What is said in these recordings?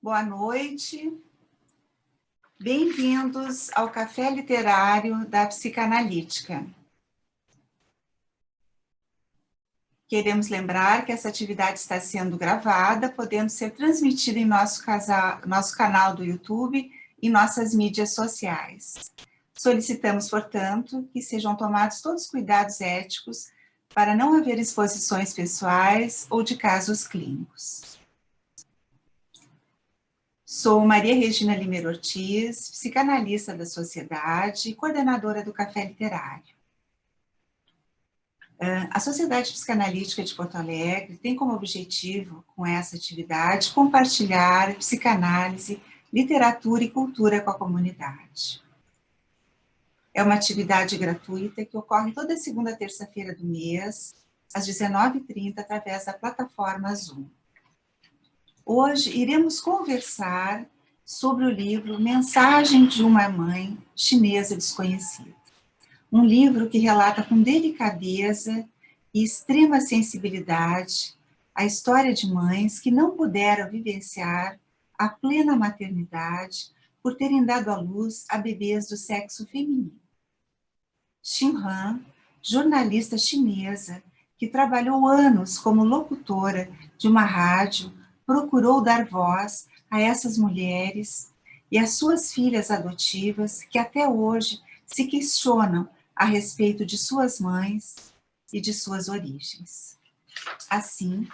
Boa noite. Bem-vindos ao Café Literário da Psicanalítica. Queremos lembrar que essa atividade está sendo gravada, podendo ser transmitida em nosso canal do YouTube e nossas mídias sociais. Solicitamos, portanto, que sejam tomados todos os cuidados éticos para não haver exposições pessoais ou de casos clínicos. Sou Maria Regina Limeiro Ortiz, psicanalista da Sociedade e coordenadora do Café Literário. A Sociedade Psicanalítica de Porto Alegre tem como objetivo, com essa atividade, compartilhar psicanálise, literatura e cultura com a comunidade. É uma atividade gratuita que ocorre toda segunda e terça-feira do mês, às 19h30, através da plataforma Zoom. Hoje iremos conversar sobre o livro Mensagem de uma Mãe Chinesa Desconhecida. Um livro que relata com delicadeza e extrema sensibilidade a história de mães que não puderam vivenciar a plena maternidade por terem dado à luz a bebês do sexo feminino. Xin Han, jornalista chinesa que trabalhou anos como locutora de uma rádio, procurou dar voz a essas mulheres e às suas filhas adotivas que até hoje se questionam a respeito de suas mães e de suas origens. Assim,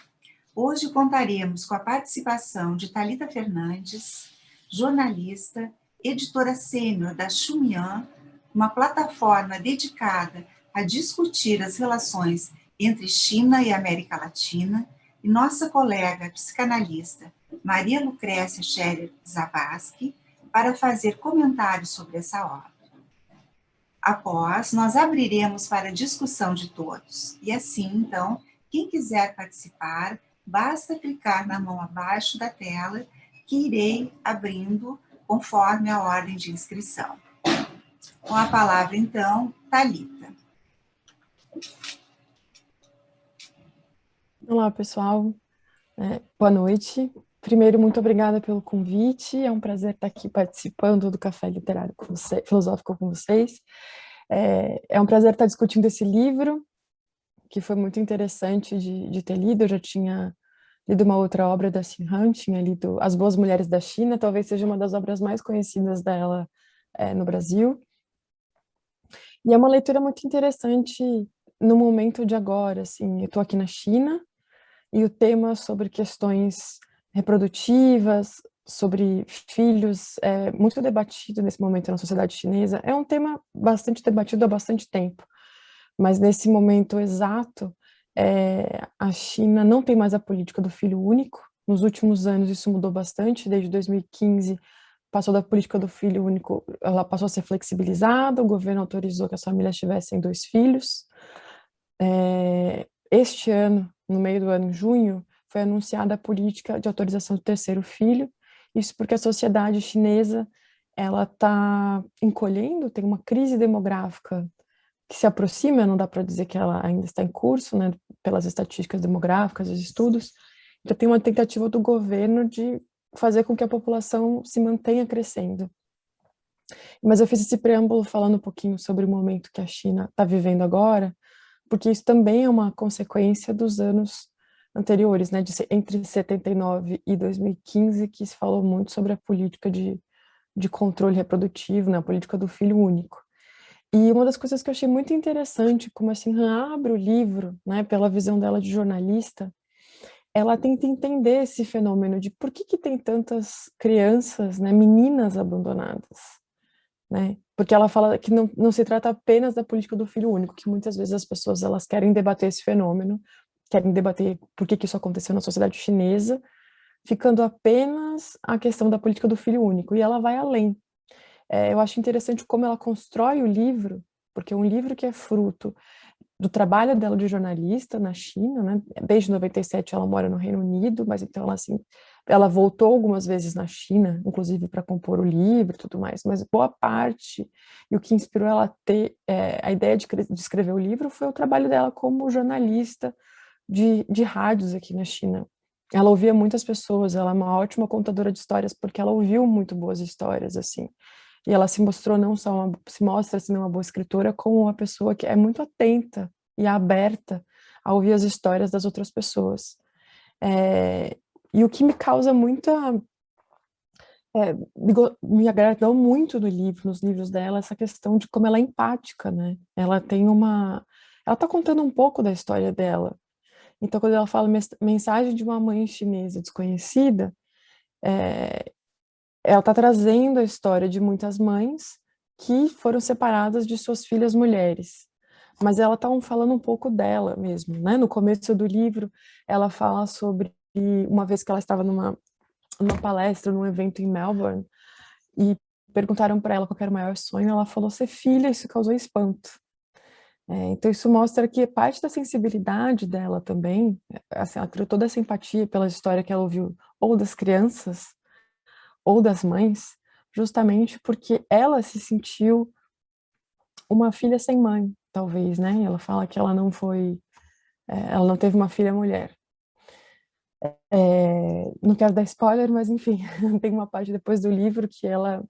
hoje contaremos com a participação de Thalita Fernandes, jornalista, editora sênior da Xumian, uma plataforma dedicada a discutir as relações entre China e América Latina, e nossa colega psicanalista Maria Lucrécia Scherer Zavascki, para fazer comentários sobre essa obra. Após, nós abriremos para a discussão de todos. E assim, então, quem quiser participar, basta clicar na mão abaixo da tela, que irei abrindo conforme a ordem de inscrição. Com a palavra, então, Thalita. Olá, pessoal. Boa noite. Primeiro, muito obrigada pelo convite. É um prazer estar aqui participando do Café Literário Filosófico com vocês. É um prazer estar discutindo esse livro, que foi muito interessante de ter lido. Eu já tinha lido uma outra obra da Xin Han, tinha lido As Boas Mulheres da China, talvez seja uma das obras mais conhecidas dela no Brasil. E é uma leitura muito interessante no momento de agora, assim. Eu estou aqui na China, e o tema sobre questões reprodutivas, sobre filhos, é muito debatido nesse momento na sociedade chinesa. É um tema bastante debatido há bastante tempo, mas nesse momento exato, a China não tem mais a política do filho único. Nos últimos anos isso mudou bastante, desde 2015 passou da política do filho único, ela passou a ser flexibilizada, o governo autorizou que as famílias tivessem 2 filhos. Este ano, no meio do ano, em junho, foi anunciada a política de autorização do 3º filho, isso porque a sociedade chinesa ela está encolhendo, tem uma crise demográfica que se aproxima, não dá para dizer que ela ainda está em curso, né, pelas estatísticas demográficas, os estudos, então tem uma tentativa do governo de fazer com que a população se mantenha crescendo. Mas eu fiz esse preâmbulo falando um pouquinho sobre o momento que a China está vivendo agora, porque isso também é uma consequência dos anos anteriores, né, entre 79 e 2015, que se falou muito sobre a política de controle reprodutivo, né, a política do filho único. E uma das coisas que eu achei muito interessante, como a Xin Han abre o livro, né, pela visão dela de jornalista, ela tenta entender esse fenômeno de por que tem tantas crianças, né, meninas abandonadas, né? Porque ela fala que não se trata apenas da política do filho único, que muitas vezes as pessoas elas querem debater esse fenômeno, querem debater por que isso aconteceu na sociedade chinesa, ficando apenas a questão da política do filho único, e ela vai além. Eu acho interessante como ela constrói o livro, porque é um livro que é fruto do trabalho dela de jornalista na China, né? Desde 97 ela mora no Reino Unido, mas então ela, assim, ela voltou algumas vezes na China, inclusive para compor o livro e tudo mais, mas boa parte, e o que inspirou ela a ter a ideia de escrever o livro foi o trabalho dela como jornalista de rádios aqui na China. ela ouvia muitas pessoas, ela é uma ótima contadora de histórias porque ela ouviu muito boas histórias, assim. E ela se mostrou não só se mostra assim uma boa escritora, como uma pessoa que é muito atenta e aberta a ouvir as histórias das outras pessoas. E o que me causa muita me agradou muito no livro, nos livros dela, essa questão de como ela é empática, né? Ela tá contando um pouco da história dela. Então, quando ela fala mensagem de uma mãe chinesa desconhecida, ela está trazendo a história de muitas mães que foram separadas de suas filhas mulheres. Mas ela está falando um pouco dela mesmo, né? No começo do livro, ela fala sobre uma vez que ela estava numa palestra, num evento em Melbourne, e perguntaram para ela qual era o maior sonho, ela falou ser filha, isso causou espanto. Então isso mostra que parte da sensibilidade dela também, assim, ela criou toda essa empatia pela história que ela ouviu, ou das crianças, ou das mães, justamente porque ela se sentiu uma filha sem mãe, talvez, né? Ela fala que ela não teve uma filha mulher. Não quero dar spoiler, mas enfim, tem uma parte depois do livro que ela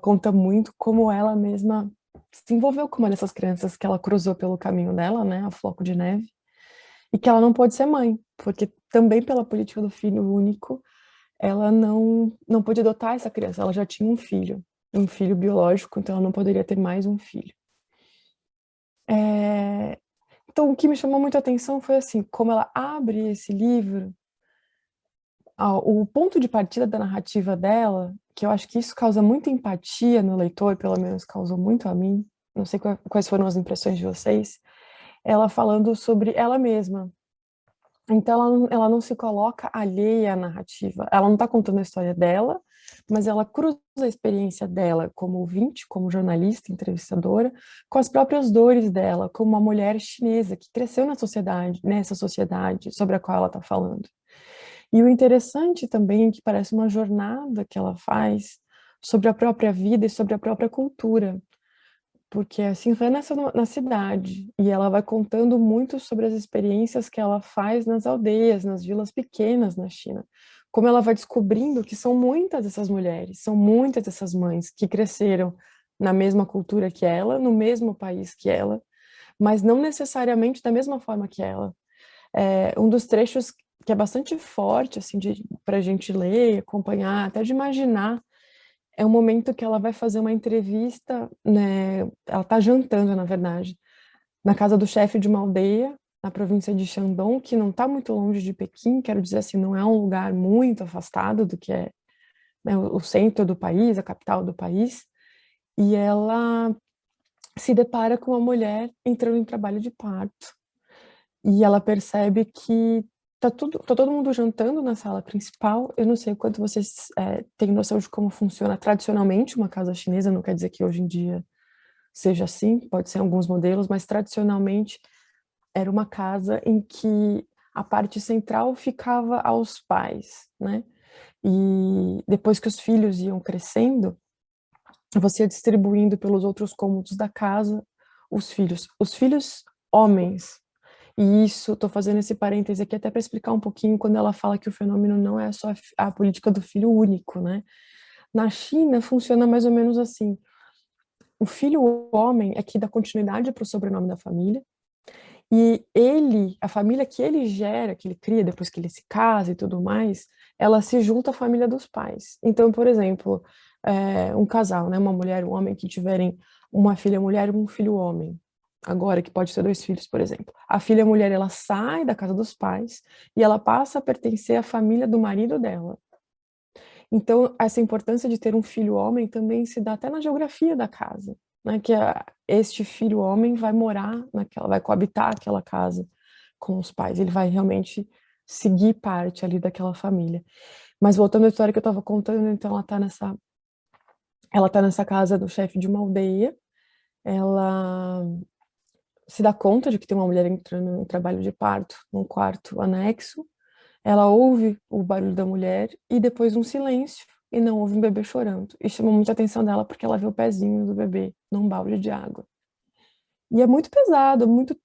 conta muito como ela mesma se envolveu com uma dessas crianças que ela cruzou pelo caminho dela, né, a Floco de Neve, e que ela não pôde ser mãe, porque também pela política do filho único, ela não pôde adotar essa criança, ela já tinha um filho biológico, então ela não poderia ter mais um filho. Então, o que me chamou muito a atenção foi assim, como ela abre esse livro, o ponto de partida da narrativa dela, que eu acho que isso causa muita empatia no leitor, pelo menos causou muito a mim, não sei quais foram as impressões de vocês, ela falando sobre ela mesma. Então, ela não se coloca alheia à narrativa. Ela não está contando a história dela, mas ela cruza a experiência dela como ouvinte, como jornalista, entrevistadora, com as próprias dores dela, como uma mulher chinesa que cresceu nessa sociedade sobre a qual ela está falando. E o interessante também é que parece uma jornada que ela faz sobre a própria vida e sobre a própria cultura, porque a Sinhan nasceu na cidade e ela vai contando muito sobre as experiências que ela faz nas aldeias, nas vilas pequenas na China. Como ela vai descobrindo que são muitas dessas mulheres, são muitas dessas mães que cresceram na mesma cultura que ela, no mesmo país que ela, mas não necessariamente da mesma forma que ela. Um dos trechos que é bastante forte, assim, para a gente ler, acompanhar, até de imaginar, é um momento que ela vai fazer uma entrevista, né? Ela está jantando, na verdade, na casa do chefe de uma aldeia, na província de Shandong, que não está muito longe de Pequim, quero dizer assim, não é um lugar muito afastado do que é, né, o centro do país, a capital do país, e ela se depara com uma mulher entrando em trabalho de parto. E ela percebe que tá todo mundo jantando na sala principal. Eu não sei quanto vocês têm noção de como funciona tradicionalmente uma casa chinesa, não quer dizer que hoje em dia seja assim, pode ser em alguns modelos, mas tradicionalmente era uma casa em que a parte central ficava aos pais, né? E depois que os filhos iam crescendo, você ia distribuindo pelos outros cômodos da casa os filhos homens. E isso, estou fazendo esse parêntese aqui até para explicar um pouquinho quando ela fala que o fenômeno não é só a política do filho único, né? Na China funciona mais ou menos assim. O filho homem é que dá continuidade para o sobrenome da família, e a família que ele gera, que ele cria depois que ele se casa e tudo mais, ela se junta à família dos pais. Então, por exemplo, um casal, né, uma mulher e um homem que tiverem uma filha mulher e um filho homem, agora que pode ser dois filhos, por exemplo. A filha mulher, ela sai da casa dos pais e ela passa a pertencer à família do marido dela. Então, essa importância de ter um filho homem também se dá até na geografia da casa, né? Que este filho homem vai morar vai coabitar aquela casa com os pais, ele vai realmente seguir parte ali daquela família. Mas voltando à história que eu estava contando, então ela tá nessa casa do chefe de uma aldeia, ela se dá conta de que tem uma mulher entrando em trabalho de parto num quarto anexo. Ela ouve o barulho da mulher e depois um silêncio e não ouve um bebê chorando. E chama muita atenção dela porque ela vê o pezinho do bebê num balde de água. E é muito pesado, muito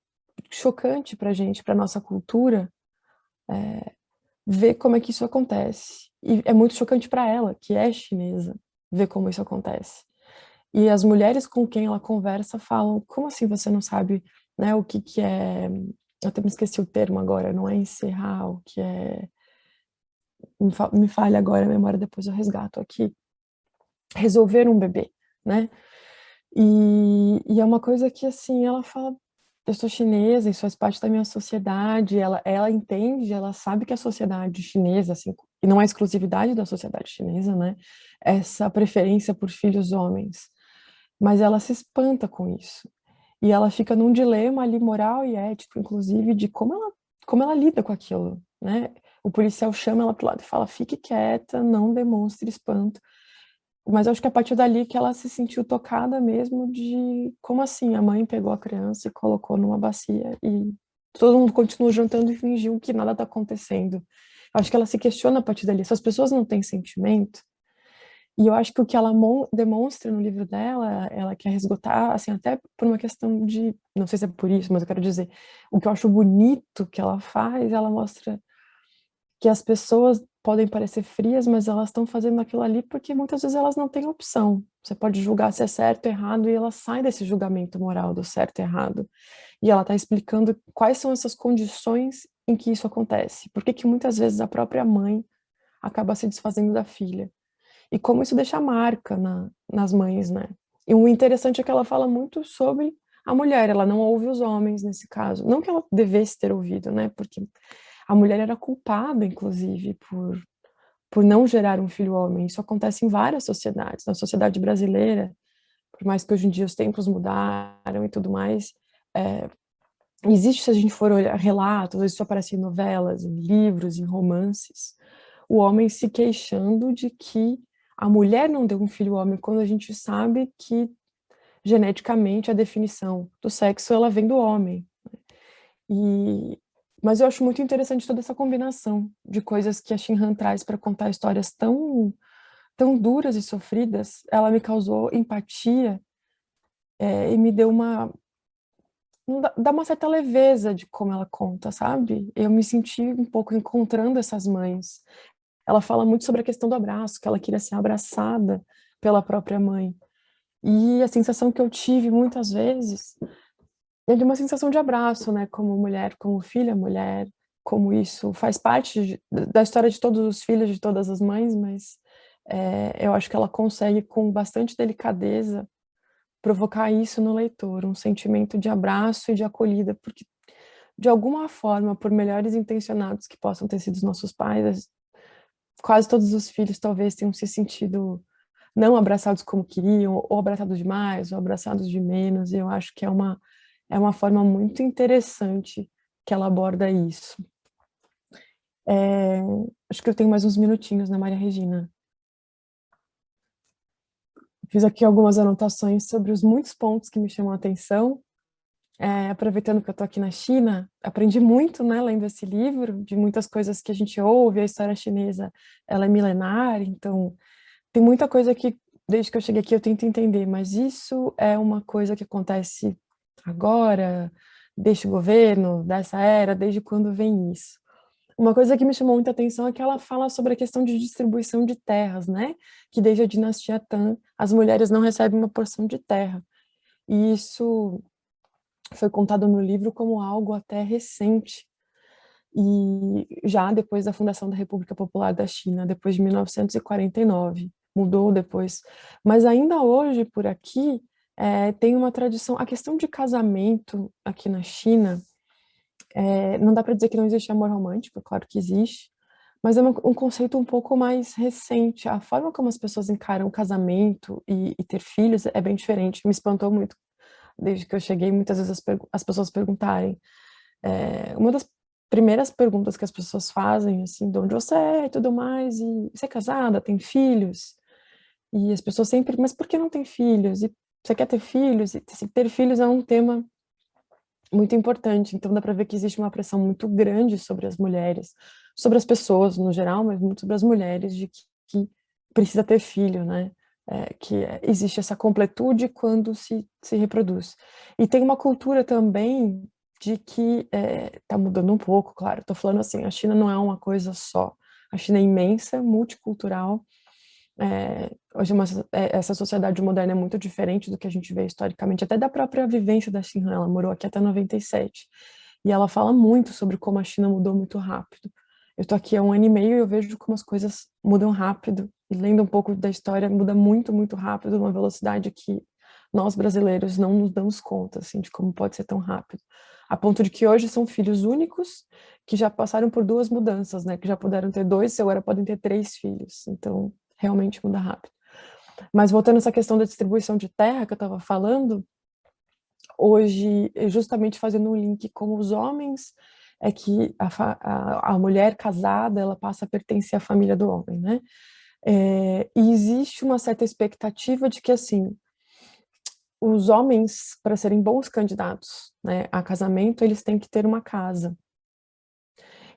chocante pra gente, pra nossa cultura, ver como é que isso acontece. E é muito chocante para ela, que é chinesa, ver como isso acontece. E as mulheres com quem ela conversa falam, como assim você não sabe, né, o que que é, eu até me esqueci o termo agora, não é encerrar, o que é, me falha agora a memória, depois eu resgato aqui, resolver um bebê, né? E é uma coisa que, assim, ela fala, eu sou chinesa, isso faz parte da minha sociedade, ela entende, ela sabe que a sociedade chinesa, assim, e não é exclusividade da sociedade chinesa, né, essa preferência por filhos homens, mas ela se espanta com isso. E ela fica num dilema ali moral e ético, inclusive, de como ela lida com aquilo, né? O policial chama ela pro lado e fala, fique quieta, não demonstre espanto. Mas eu acho que a partir dali que ela se sentiu tocada mesmo de como assim a mãe pegou a criança e colocou numa bacia e todo mundo continua jantando e fingiu que nada está acontecendo. Eu acho que ela se questiona a partir dali. Se as pessoas não têm sentimento, e eu acho que o que ela demonstra no livro dela, ela quer resgatar, assim, até por uma questão de, não sei se é por isso, mas eu quero dizer, o que eu acho bonito que ela faz, ela mostra que as pessoas podem parecer frias, mas elas estão fazendo aquilo ali porque muitas vezes elas não têm opção. Você pode julgar se é certo ou errado e ela sai desse julgamento moral do certo e errado. E ela está explicando quais são essas condições em que isso acontece. Por que que muitas vezes a própria mãe acaba se desfazendo da filha. E como isso deixa marca nas mães, né? E o interessante é que ela fala muito sobre a mulher, ela não ouve os homens nesse caso. Não que ela devesse ter ouvido, né? Porque a mulher era culpada, inclusive, por não gerar um filho homem. Isso acontece em várias sociedades. Na sociedade brasileira, por mais que hoje em dia os tempos mudaram e tudo mais, é, existe, se a gente for olhar relatos, isso aparece em novelas, em livros, em romances, o homem se queixando de que a mulher não deu um filho homem, quando a gente sabe que geneticamente a definição do sexo ela vem do homem. E, mas eu acho muito interessante toda essa combinação de coisas que a Shin Han traz para contar histórias tão duras e sofridas. Ela me causou empatia, e me deu dá uma certa leveza de como ela conta, sabe? Eu me senti um pouco encontrando essas mães. Ela fala muito sobre a questão do abraço, que ela queria ser abraçada pela própria mãe. E a sensação que eu tive muitas vezes é de uma sensação de abraço, né? Como mulher, como filha mulher, como isso faz parte da história de todos os filhos, de todas as mães, mas eu acho que ela consegue, com bastante delicadeza, provocar isso no leitor, um sentimento de abraço e de acolhida, porque, de alguma forma, por melhores intencionados que possam ter sido os nossos pais, quase todos os filhos talvez tenham se sentido não abraçados como queriam, ou abraçados demais, ou abraçados de menos, e eu acho que é uma forma muito interessante que ela aborda isso. É, acho que eu tenho mais uns minutinhos, né, Maria Regina? Fiz aqui algumas anotações sobre os muitos pontos que me chamam a atenção. Aproveitando que eu estou aqui na China, aprendi muito, né, lendo esse livro, de muitas coisas que a gente ouve. A história chinesa, ela é milenar, então tem muita coisa que, desde que eu cheguei aqui, eu tento entender, mas isso é uma coisa que acontece agora, deste governo, dessa era, desde quando vem isso? Uma coisa que me chamou muita atenção é que ela fala sobre a questão de distribuição de terras, né? Que desde a dinastia Tang, as mulheres não recebem uma porção de terra. E isso foi contado no livro como algo até recente, e já depois da fundação da República Popular da China, depois de 1949, mudou depois. Mas ainda hoje, por aqui, tem uma tradição. A questão de casamento aqui na China, não dá para dizer que não existe amor romântico, claro que existe, mas é um conceito um pouco mais recente. A forma como as pessoas encaram o casamento e ter filhos é bem diferente. Me espantou muito desde que eu cheguei, muitas vezes as pessoas perguntarem. Uma das primeiras perguntas que as pessoas fazem, assim, de onde você é e tudo mais, e você é casada, tem filhos? E as pessoas sempre, mas por que não tem filhos? E você quer ter filhos? E assim, ter filhos é um tema muito importante, então dá para ver que existe uma pressão muito grande sobre as mulheres, sobre as pessoas no geral, mas muito sobre as mulheres, de que precisa ter filho, né? Existe essa completude quando se reproduz. E tem uma cultura também de que está mudando um pouco, claro. Estou falando assim, a China não é uma coisa só. A China é imensa, multicultural. Hoje essa sociedade moderna é muito diferente do que a gente vê historicamente, até da própria vivência da China. Ela morou aqui até 97. E ela fala muito sobre como a China mudou muito rápido. Eu estou aqui há 1 ano e meio e eu vejo como as coisas mudam rápido. E lendo um pouco da história, muda muito, muito rápido, uma velocidade que nós brasileiros não nos damos conta, assim, de como pode ser tão rápido. A ponto de que hoje são filhos únicos que já passaram por 2 mudanças, né? Que já puderam ter 2, agora podem ter 3 filhos. Então, realmente muda rápido. Mas voltando a essa questão da distribuição de terra que eu estava falando, hoje, justamente fazendo um link com os homens, é que a mulher casada, ela passa a pertencer à família do homem, né? E existe uma certa expectativa de que, assim, os homens, para serem bons candidatos, né, a casamento, eles têm que ter uma casa.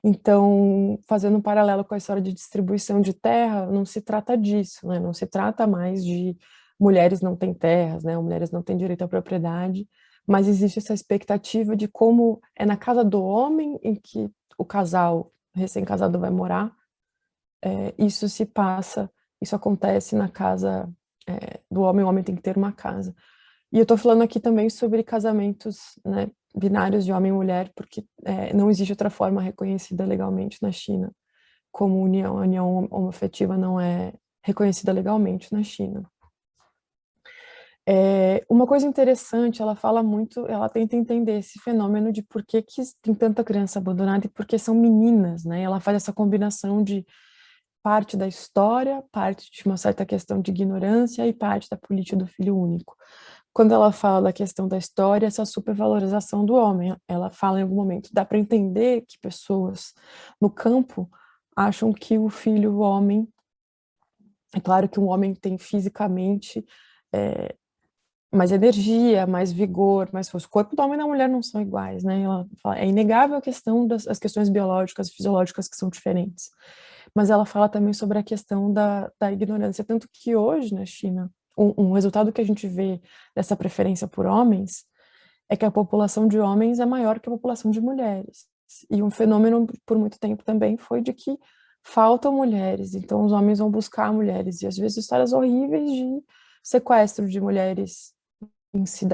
Então, fazendo um paralelo com a história de distribuição de terra, não se trata disso, né? Não se trata mais de mulheres não têm terras, né? Ou mulheres não têm direito à propriedade, mas existe essa expectativa de como é na casa do homem em que o casal recém-casado vai morar, isso se passa, isso acontece na casa do homem, o homem tem que ter uma casa. E eu estou falando aqui também sobre casamentos, né, binários de homem e mulher, porque não existe outra forma reconhecida legalmente na China como união. A união homoafetiva não é reconhecida legalmente na China. Uma coisa interessante, ela fala muito, ela tenta entender esse fenômeno de por que tem tanta criança abandonada e por que são meninas, né? Ela faz essa combinação de parte da história, parte de uma certa questão de ignorância e parte da política do filho único. Quando ela fala da questão da história, essa supervalorização do homem, ela fala em algum momento, dá para entender que pessoas no campo acham que o filho homem, é claro que um homem tem fisicamente mais energia, mais vigor, mais força. O corpo do homem e da mulher não são iguais, né? Ela fala, é inegável a questão das questões biológicas e fisiológicas que são diferentes. Mas ela fala também sobre a questão da ignorância, tanto que hoje na China, um resultado que a gente vê dessa preferência por homens é que a população de homens é maior que a população de mulheres. E um fenômeno por muito tempo também foi de que faltam mulheres, então os homens vão buscar mulheres, e às vezes histórias horríveis de sequestro de mulheres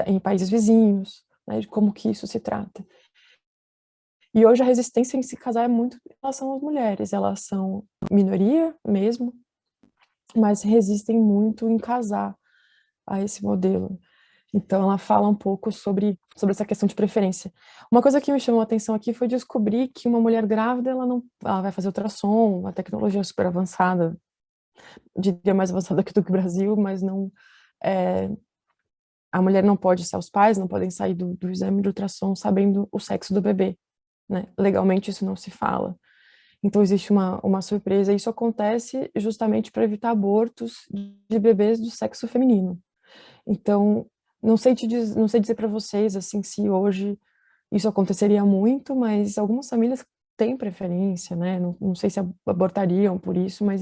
em países vizinhos, né, de como que isso se trata. E hoje a resistência em se casar é muito em relação às mulheres, elas são minoria mesmo, mas resistem muito em casar a esse modelo. Então ela fala um pouco sobre essa questão de preferência. Uma coisa que me chamou a atenção aqui foi descobrir que uma mulher grávida, ela vai fazer ultrassom, a tecnologia é super avançada, diria mais avançada que do que o Brasil, mas não a mulher não pode ser, os pais não podem sair do exame de ultrassom sabendo o sexo do bebê, né? Legalmente isso não se fala. Então existe uma surpresa, e isso acontece justamente para evitar abortos de bebês do sexo feminino. Então, não sei dizer para vocês assim se hoje isso aconteceria muito, mas algumas famílias têm preferência, né? Não sei se abortariam por isso, mas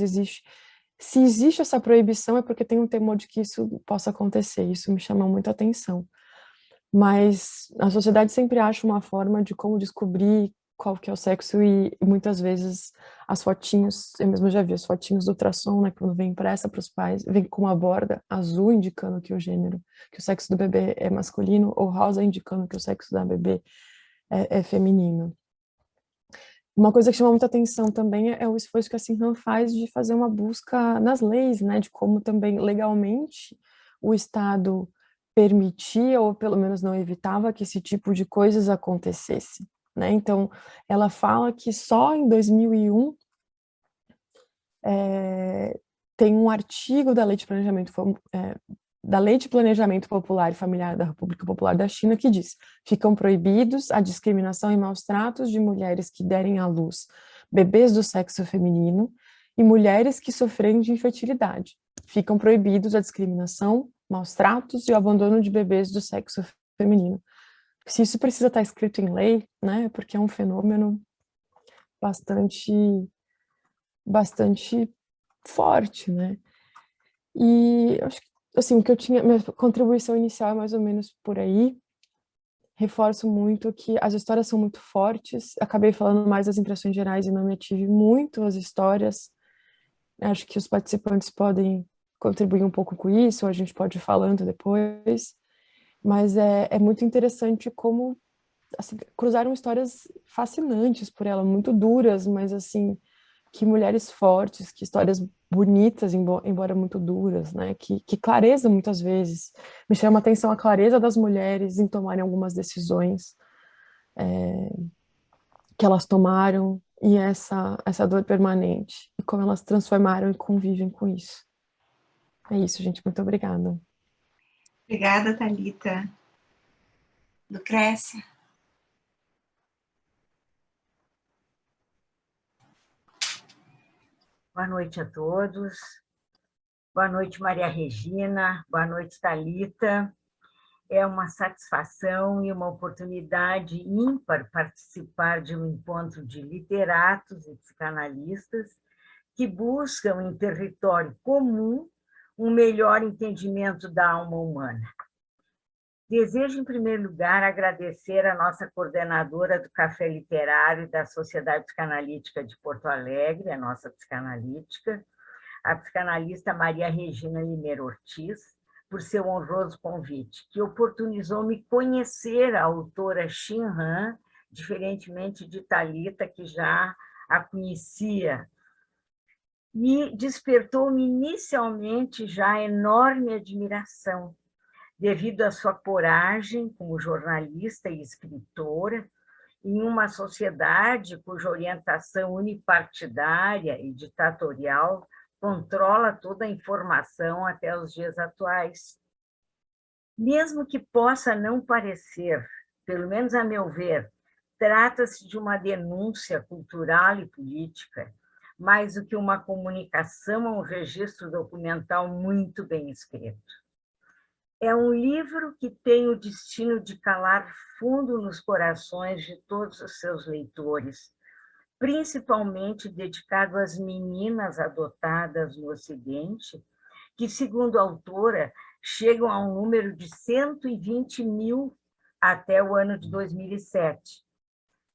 se existe essa proibição é porque tem um temor de que isso possa acontecer. Isso me chama muita atenção. Mas a sociedade sempre acha uma forma de como descobrir qual que é o sexo, e muitas vezes as fotinhos, eu mesmo já vi as fotinhos do ultrassom, né, quando vem impressa para os pais, vem com uma borda azul indicando que o gênero, que o sexo do bebê é masculino, ou rosa indicando que o sexo da bebê é feminino. Uma coisa que chama muita atenção também é o esforço que a Sinhan faz de fazer uma busca nas leis, né, de como também legalmente o Estado permitia, ou pelo menos não evitava, que esse tipo de coisas acontecesse, né? Então, ela fala que só em 2001 tem um artigo da Lei de da Lei de Planejamento Popular e Familiar da República Popular da China que diz: ficam proibidos a discriminação e maus tratos de mulheres que derem à luz bebês do sexo feminino e mulheres que sofrem de infertilidade. Ficam proibidos a discriminação, maus tratos e o abandono de bebês do sexo feminino. Se isso precisa estar escrito em lei, né, porque é um fenômeno bastante, bastante forte, né? E acho que, assim, o que eu tinha, minha contribuição inicial é mais ou menos por aí. reforço muito que as histórias são muito fortes. Acabei falando mais das impressões gerais e não me ative muito às histórias. Acho que os participantes podem contribuir um pouco com isso, ou a gente pode ir falando depois. Mas é muito interessante como assim, cruzaram histórias fascinantes por ela, muito duras, mas assim, que mulheres fortes, que histórias bonitas, embora muito duras, né? Que clareza muitas vezes. Me chama a atenção a clareza das mulheres em tomarem algumas decisões que elas tomaram e essa dor permanente e como elas transformaram e convivem com isso. É isso, gente. Muito obrigada. Obrigada, Thalita. Lucrécia. Boa noite a todos. Boa noite, Maria Regina. Boa noite, Thalita. É uma satisfação e uma oportunidade ímpar participar de um encontro de literatos e psicanalistas que buscam em território comum um melhor entendimento da alma humana. Desejo, em primeiro lugar, agradecer a nossa coordenadora do Café Literário da Sociedade Psicanalítica de Porto Alegre, a nossa psicanalítica, a psicanalista Maria Regina Limeira Ortiz, por seu honroso convite, que oportunizou-me conhecer a autora Shin Han, diferentemente de Thalita, que já a conhecia, e despertou-me inicialmente já enorme admiração, devido à sua coragem como jornalista e escritora, em uma sociedade cuja orientação unipartidária e ditatorial controla toda a informação até os dias atuais. Mesmo que possa não parecer, pelo menos a meu ver, trata-se de uma denúncia cultural e política, mais do que uma comunicação a um registro documental muito bem escrito. É um livro que tem o destino de calar fundo nos corações de todos os seus leitores, principalmente dedicado às meninas adotadas no Ocidente, que, segundo a autora, chegam a um número de 120 mil até o ano de 2007.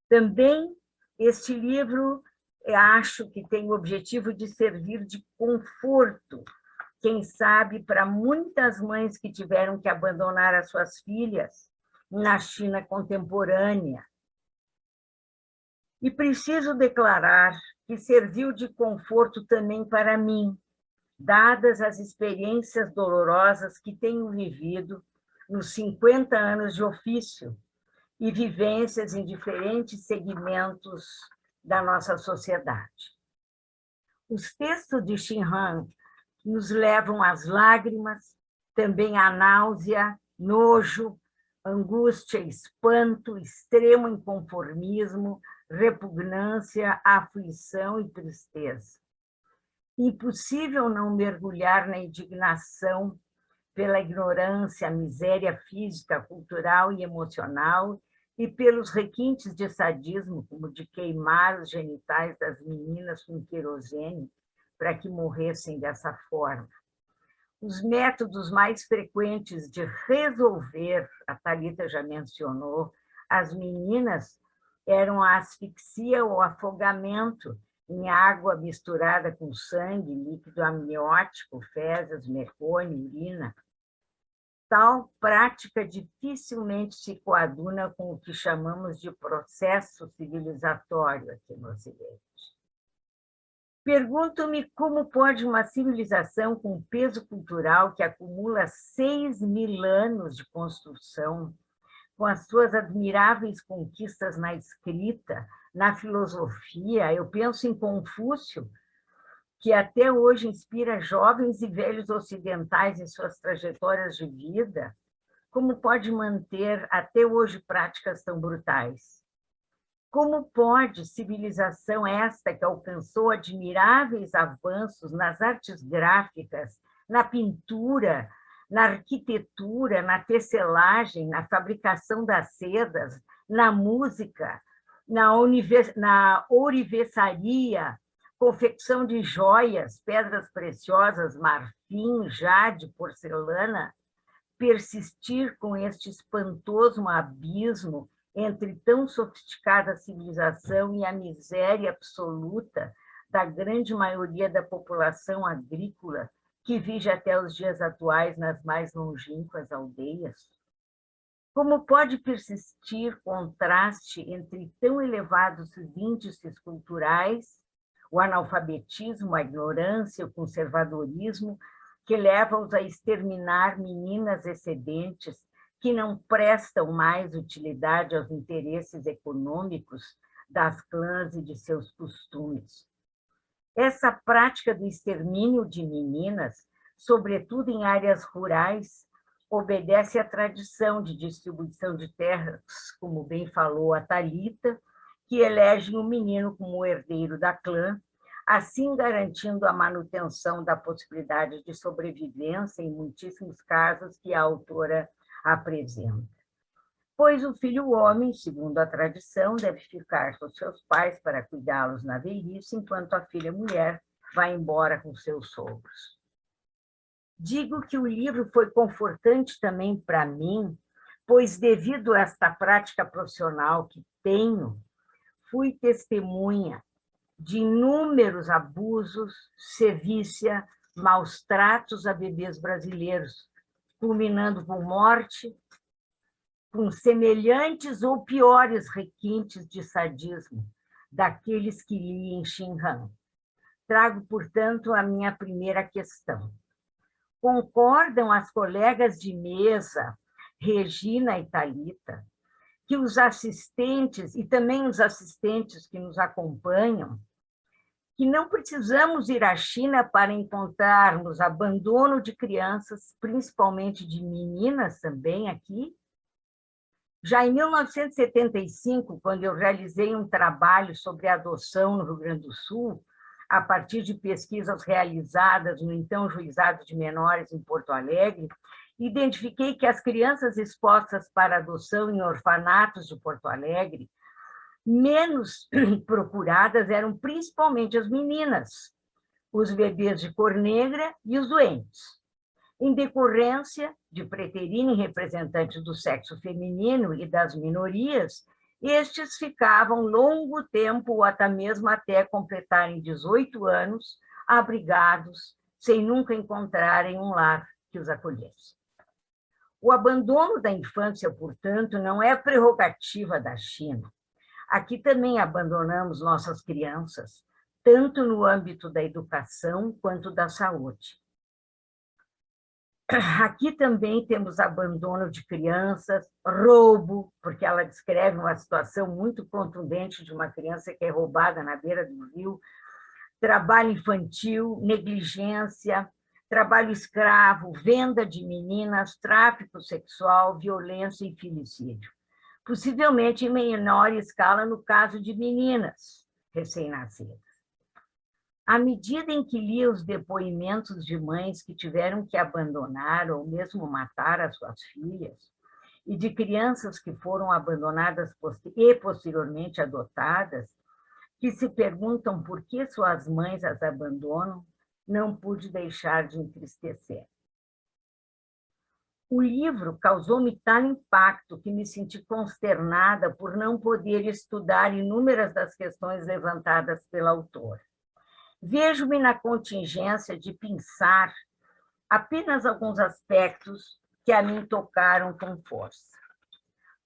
Também, este livro, acho que tem o objetivo de servir de conforto, quem sabe, para muitas mães que tiveram que abandonar as suas filhas na China contemporânea. E preciso declarar que serviu de conforto também para mim, dadas as experiências dolorosas que tenho vivido nos 50 anos de ofício e vivências em diferentes segmentos da nossa sociedade. Os textos de Shin Han nos levam às lágrimas, também à náusea, nojo, angústia, espanto, extremo inconformismo, repugnância, aflição e tristeza. Impossível não mergulhar na indignação pela ignorância, miséria física, cultural e emocional e pelos requintes de sadismo, como de queimar os genitais das meninas com querosene para que morressem dessa forma. Os métodos mais frequentes de resolver, a Thalita já mencionou, as meninas eram a asfixia ou afogamento em água misturada com sangue, líquido amniótico, fezes, mecônio, urina. Tal prática dificilmente se coaduna com o que chamamos de processo civilizatório aqui no Ocidente. Pergunto-me como pode uma civilização com peso cultural que acumula 6.000 anos de construção, com as suas admiráveis conquistas na escrita, na filosofia, eu penso em Confúcio, que até hoje inspira jovens e velhos ocidentais em suas trajetórias de vida, como pode manter até hoje práticas tão brutais? Como pode civilização esta que alcançou admiráveis avanços nas artes gráficas, na pintura, na arquitetura, na tecelagem, na fabricação das sedas, na música, na ourivesaria, confecção de joias, pedras preciosas, marfim, jade, porcelana, persistir com este espantoso abismo entre tão sofisticada civilização e a miséria absoluta da grande maioria da população agrícola que vive até os dias atuais nas mais longínquas aldeias? Como pode persistir contraste entre tão elevados índices culturais, o analfabetismo, a ignorância, o conservadorismo, que levam-os a exterminar meninas excedentes que não prestam mais utilidade aos interesses econômicos das clãs e de seus costumes? Essa prática do extermínio de meninas, sobretudo em áreas rurais, obedece à tradição de distribuição de terras, como bem falou a Thalita, que elegem o menino como herdeiro da clã, assim garantindo a manutenção da possibilidade de sobrevivência em muitíssimos casos que a autora apresenta. Pois o filho homem, segundo a tradição, deve ficar com seus pais para cuidá-los na velhice, enquanto a filha mulher vai embora com seus sogros. Digo que o livro foi confortante também para mim, pois, devido a esta prática profissional que tenho, fui testemunha de inúmeros abusos, sevícia, maus tratos a bebês brasileiros, culminando com morte, com semelhantes ou piores requintes de sadismo daqueles que li em Xinhan. Trago, portanto, a minha primeira questão. Concordam as colegas de mesa, Regina e Thalita, que os assistentes, e também os assistentes que nos acompanham, que não precisamos ir à China para encontrarmos abandono de crianças, principalmente de meninas também aqui? Já em 1975, quando eu realizei um trabalho sobre adoção no Rio Grande do Sul, a partir de pesquisas realizadas no então Juizado de Menores em Porto Alegre, identifiquei que as crianças expostas para adoção em orfanatos de Porto Alegre, menos procuradas eram principalmente as meninas, os bebês de cor negra e os doentes. Em decorrência de preterem representantes do sexo feminino e das minorias, estes ficavam longo tempo, ou até mesmo até completarem 18 anos, abrigados, sem nunca encontrarem um lar que os acolhesse. O abandono da infância, portanto, não é prerrogativa da China. Aqui também abandonamos nossas crianças, tanto no âmbito da educação quanto da saúde. Aqui também temos abandono de crianças, roubo, porque ela descreve uma situação muito contundente de uma criança que é roubada na beira do rio, trabalho infantil, negligência, trabalho escravo, venda de meninas, tráfico sexual, violência e filicídio. Possivelmente em menor escala no caso de meninas recém-nascidas. À medida em que lia os depoimentos de mães que tiveram que abandonar ou mesmo matar as suas filhas, e de crianças que foram abandonadas e posteriormente adotadas, que se perguntam por que suas mães as abandonam, não pude deixar de entristecer. O livro causou-me tal impacto que me senti consternada por não poder estudar inúmeras das questões levantadas pela autora. Vejo-me na contingência de pensar apenas alguns aspectos que a mim tocaram com força.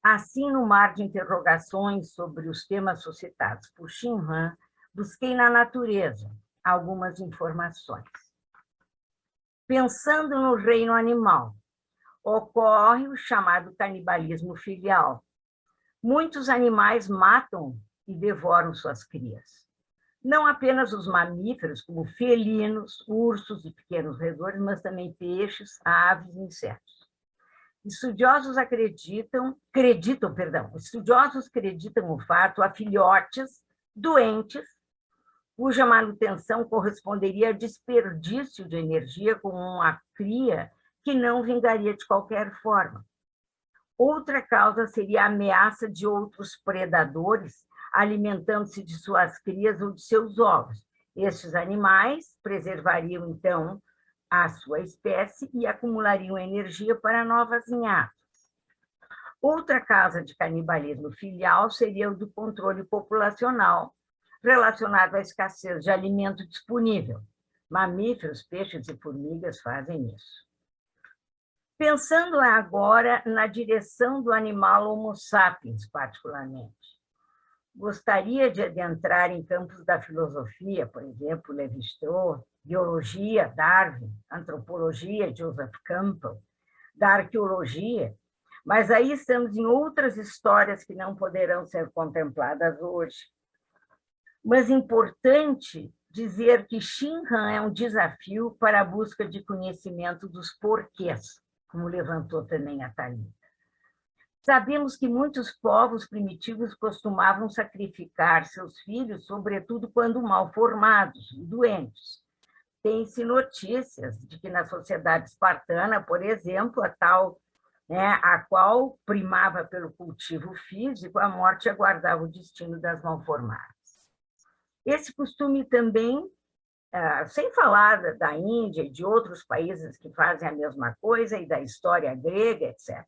Assim, no mar de interrogações sobre os temas suscitados por Xinhan, busquei na natureza algumas informações. Pensando no reino animal, ocorre o chamado canibalismo filial. Muitos animais matam e devoram suas crias. Não apenas os mamíferos, como felinos, ursos e pequenos roedores, mas também peixes, aves e insetos. Estudiosos acreditam o fato a filhotes doentes, cuja manutenção corresponderia a desperdício de energia com uma cria que não vingaria de qualquer forma. Outra causa seria a ameaça de outros predadores alimentando-se de suas crias ou de seus ovos. Estes animais preservariam, então, à sua espécie e acumulariam energia para novas ninhadas. Outra causa de canibalismo filial seria o do controle populacional, relacionado à escassez de alimento disponível. Mamíferos, peixes e formigas fazem isso. Pensando agora na direção do animal Homo sapiens, particularmente, gostaria de adentrar em campos da filosofia, por exemplo, Lévi-Strauss, biologia, Darwin, antropologia, Joseph Campbell, da arqueologia, mas aí estamos em outras histórias que não poderão ser contempladas hoje. Mas é importante dizer que Xinhan é um desafio para a busca de conhecimento dos porquês, como levantou também a Thalita. Sabemos que muitos povos primitivos costumavam sacrificar seus filhos, sobretudo quando mal formados e doentes. Tem-se notícias de que na sociedade espartana, por exemplo, a qual primava pelo cultivo físico, a morte aguardava o destino das mal-formadas. Esse costume também, sem falar da Índia e de outros países que fazem a mesma coisa, e da história grega, etc.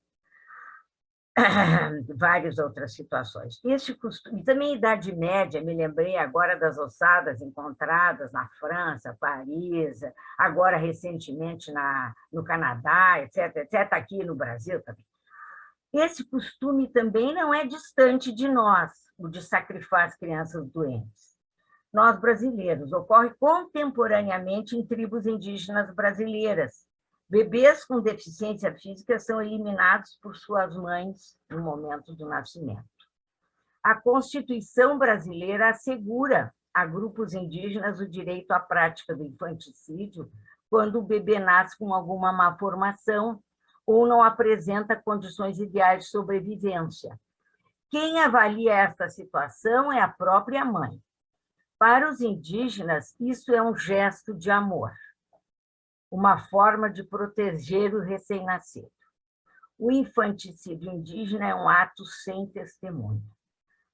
Várias outras situações. Esse costume, e também Idade Média, me lembrei agora das ossadas encontradas na França, Paris, agora recentemente no Canadá, etc., etc., aqui no Brasil também. Esse costume também não é distante de nós, o de sacrificar as crianças doentes. Nós, brasileiros, ocorre contemporaneamente em tribos indígenas brasileiras. Bebês com deficiência física são eliminados por suas mães no momento do nascimento. A Constituição brasileira assegura a grupos indígenas o direito à prática do infanticídio quando o bebê nasce com alguma malformação ou não apresenta condições ideais de sobrevivência. Quem avalia esta situação é a própria mãe. Para os indígenas, isso é um gesto de amor, uma forma de proteger o recém-nascido. O infanticídio indígena é um ato sem testemunha.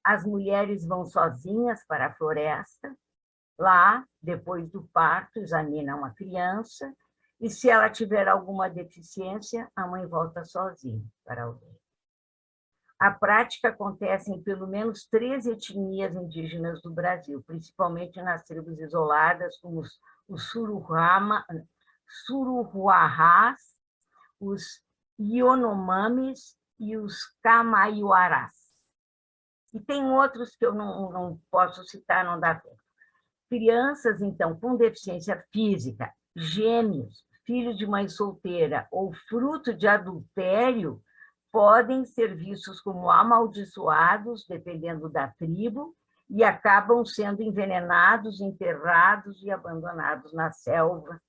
As mulheres vão sozinhas para a floresta, lá, depois do parto, examinam a criança, e se ela tiver alguma deficiência, a mãe volta sozinha para a aldeia. A prática acontece em pelo menos 3 etnias indígenas do Brasil, principalmente nas tribos isoladas, como os Suruhuarás, os Ionomamis e os Camaiuarás. E tem outros que eu não posso citar, não dá tempo. Crianças, então, com deficiência física, gêmeos, filhos de mãe solteira ou fruto de adultério, podem ser vistos como amaldiçoados, dependendo da tribo, e acabam sendo envenenados, enterrados e abandonados na selva.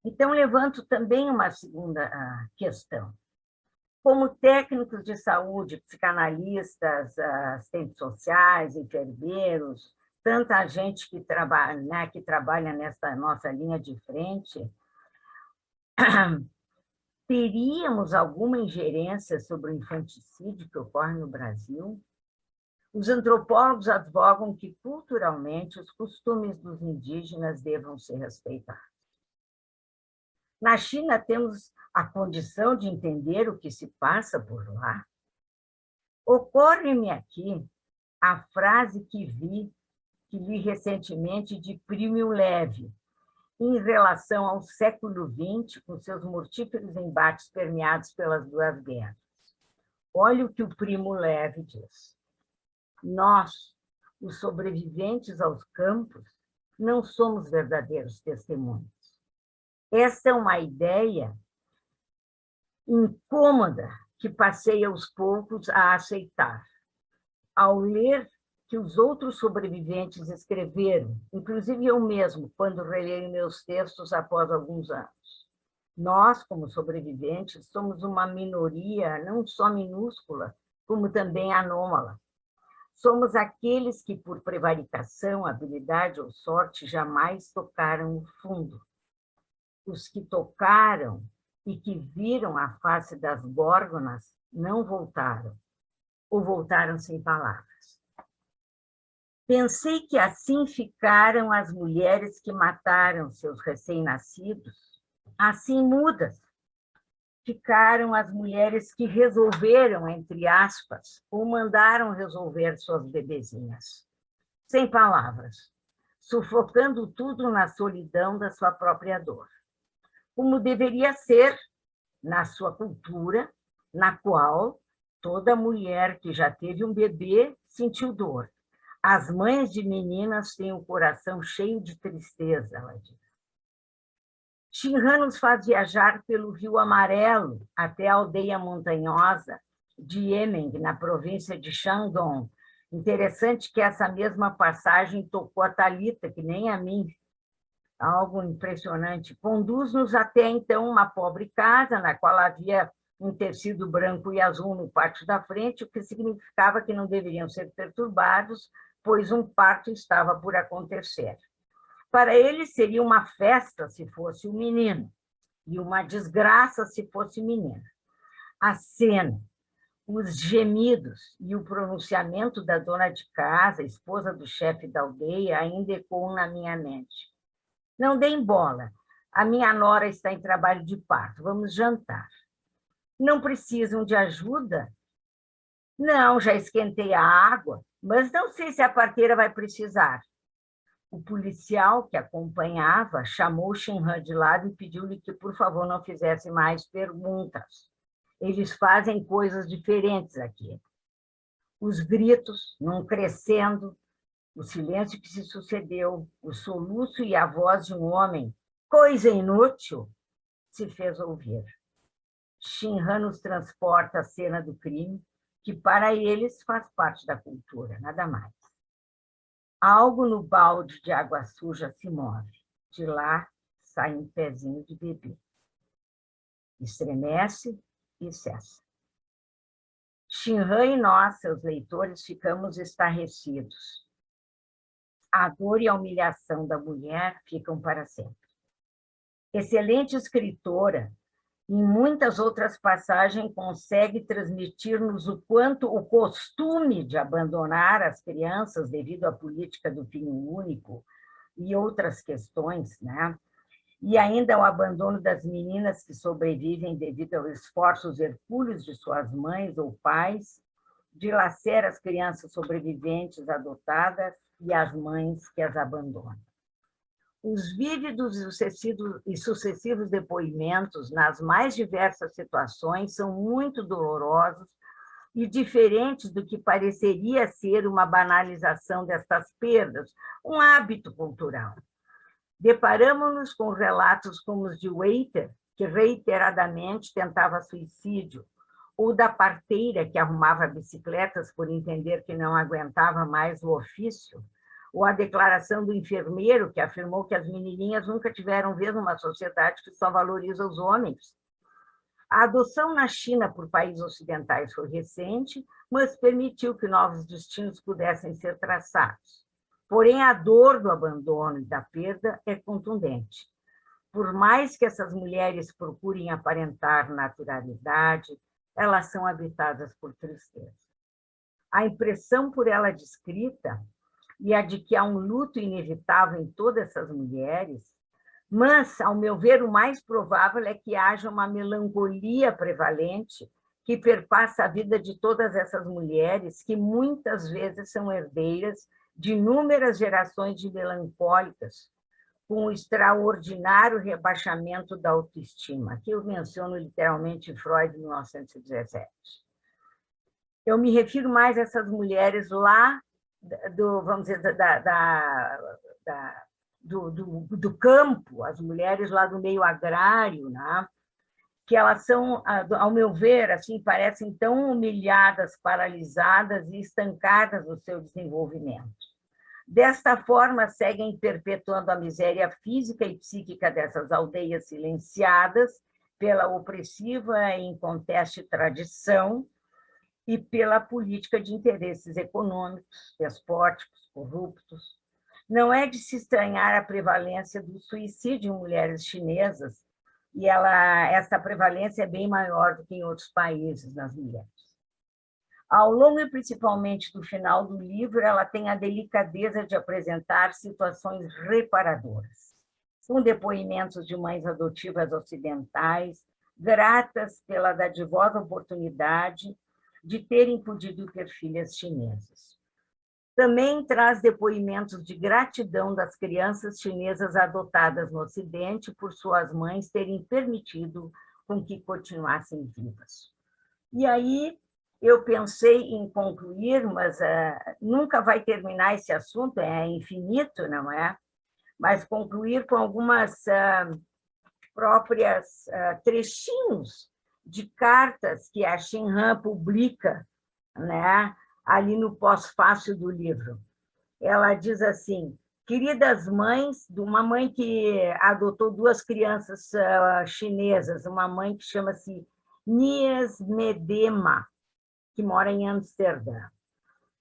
Então, levanto também uma segunda questão. Como técnicos de saúde, psicanalistas, assistentes sociais, enfermeiros, tanta gente que trabalha nessa nossa linha de frente, teríamos alguma ingerência sobre o infanticídio que ocorre no Brasil? Os antropólogos advogam que, culturalmente, os costumes dos indígenas devam ser respeitados. Na China, temos a condição de entender o que se passa por lá. Ocorre-me aqui a frase que li recentemente de Primo Levi, em relação ao século XX, com seus mortíferos embates permeados pelas 2 guerras. Olha o que o Primo Levi diz. Nós, os sobreviventes aos campos, não somos verdadeiros testemunhos. Essa é uma ideia incômoda que passei aos poucos a aceitar. Ao ler que os outros sobreviventes escreveram, inclusive eu mesmo, quando releio meus textos após alguns anos. Nós, como sobreviventes, somos uma minoria não só minúscula, como também anômala. Somos aqueles que, por prevaricação, habilidade ou sorte, jamais tocaram o fundo. Os que tocaram e que viram a face das górgonas não voltaram, ou voltaram sem palavras. Pensei que assim ficaram as mulheres que mataram seus recém-nascidos, assim mudas. Ficaram as mulheres que resolveram, entre aspas, ou mandaram resolver suas bebezinhas, sem palavras, sufocando tudo na solidão da sua própria dor. Como deveria ser na sua cultura, na qual toda mulher que já teve um bebê sentiu dor. As mães de meninas têm o coração cheio de tristeza, ela diz. Shinhan nos faz viajar pelo Rio Amarelo até a aldeia montanhosa de Yemeng, na província de Shandong. Interessante que essa mesma passagem tocou a Thalita, que nem a mim. Algo impressionante. Conduz-nos até, então, uma pobre casa, na qual havia um tecido branco e azul no pátio da frente, o que significava que não deveriam ser perturbados, pois um parto estava por acontecer. Para ele seria uma festa se fosse um menino, e uma desgraça se fosse menina. A cena, os gemidos e o pronunciamento da dona de casa, esposa do chefe da aldeia, ainda ecoam na minha mente. Não deem bola, a minha nora está em trabalho de parto, vamos jantar. Não precisam de ajuda? Não, já esquentei a água, mas não sei se a parteira vai precisar. O policial que acompanhava chamou Shinhan de lado e pediu-lhe que, por favor, não fizesse mais perguntas. Eles fazem coisas diferentes aqui. Os gritos, num crescendo, o silêncio que se sucedeu, o soluço e a voz de um homem, coisa inútil, se fez ouvir. Shinhan nos transporta à cena do crime, que para eles faz parte da cultura, nada mais. Algo no balde de água suja se move. De lá sai um pezinho de bebê. Estremece e cessa. Shinhan e nós, seus leitores, ficamos estarrecidos. A dor e a humilhação da mulher ficam para sempre. Excelente escritora, em muitas outras passagens consegue transmitir-nos o quanto o costume de abandonar as crianças devido à política do filho único e outras questões, né? E ainda o abandono das meninas que sobrevivem devido aos esforços hercúleos de suas mães ou pais, dilacera as crianças sobreviventes adotadas e as mães que as abandonam. Os vívidos e sucessivos depoimentos nas mais diversas situações são muito dolorosos e diferentes do que pareceria ser uma banalização destas perdas, um hábito cultural. Deparamos-nos com relatos como os de Waiter, que reiteradamente tentava suicídio, ou da parteira que arrumava bicicletas por entender que não aguentava mais o ofício, ou a declaração do enfermeiro que afirmou que as menininhas nunca tiveram vez numa sociedade que só valoriza os homens. A adoção na China por países ocidentais foi recente, mas permitiu que novos destinos pudessem ser traçados. Porém, a dor do abandono e da perda é contundente. Por mais que essas mulheres procurem aparentar naturalidade, elas são habitadas por tristeza. A impressão por ela descrita e a de que há um luto inevitável em todas essas mulheres, mas, ao meu ver, o mais provável é que haja uma melancolia prevalente que perpassa a vida de todas essas mulheres, que muitas vezes são herdeiras de inúmeras gerações de melancólicas, com o extraordinário rebaixamento da autoestima. Aqui eu menciono literalmente Freud, 1917. Eu me refiro mais a essas mulheres lá vamos dizer, do campo, as mulheres lá do meio agrário, né? Que elas são, ao meu ver, assim, parecem tão humilhadas, paralisadas e estancadas no seu desenvolvimento. Desta forma, seguem perpetuando a miséria física e psíquica dessas aldeias silenciadas pela opressiva e inconteste tradição e pela política de interesses econômicos, despóticos, corruptos. Não é de se estranhar a prevalência do suicídio em mulheres chinesas, e essa prevalência é bem maior do que em outros países nas mulheres. Ao longo e principalmente do final do livro, ela tem a delicadeza de apresentar situações reparadoras, com depoimentos de mães adotivas ocidentais, gratas pela dadivosa oportunidade de terem podido ter filhas chinesas. Também traz depoimentos de gratidão das crianças chinesas adotadas no Ocidente por suas mães terem permitido com que continuassem vivas. E aí eu pensei em concluir, mas nunca vai terminar esse assunto, é infinito, não é? Mas concluir com algumas próprias trechinhos de cartas que a Xinhan publica, né, ali no pós-fácil do livro. Ela diz assim: queridas mães, de uma mãe que adotou 2 crianças chinesas, uma mãe que chama-se Nies Medema, que mora em Amsterdã.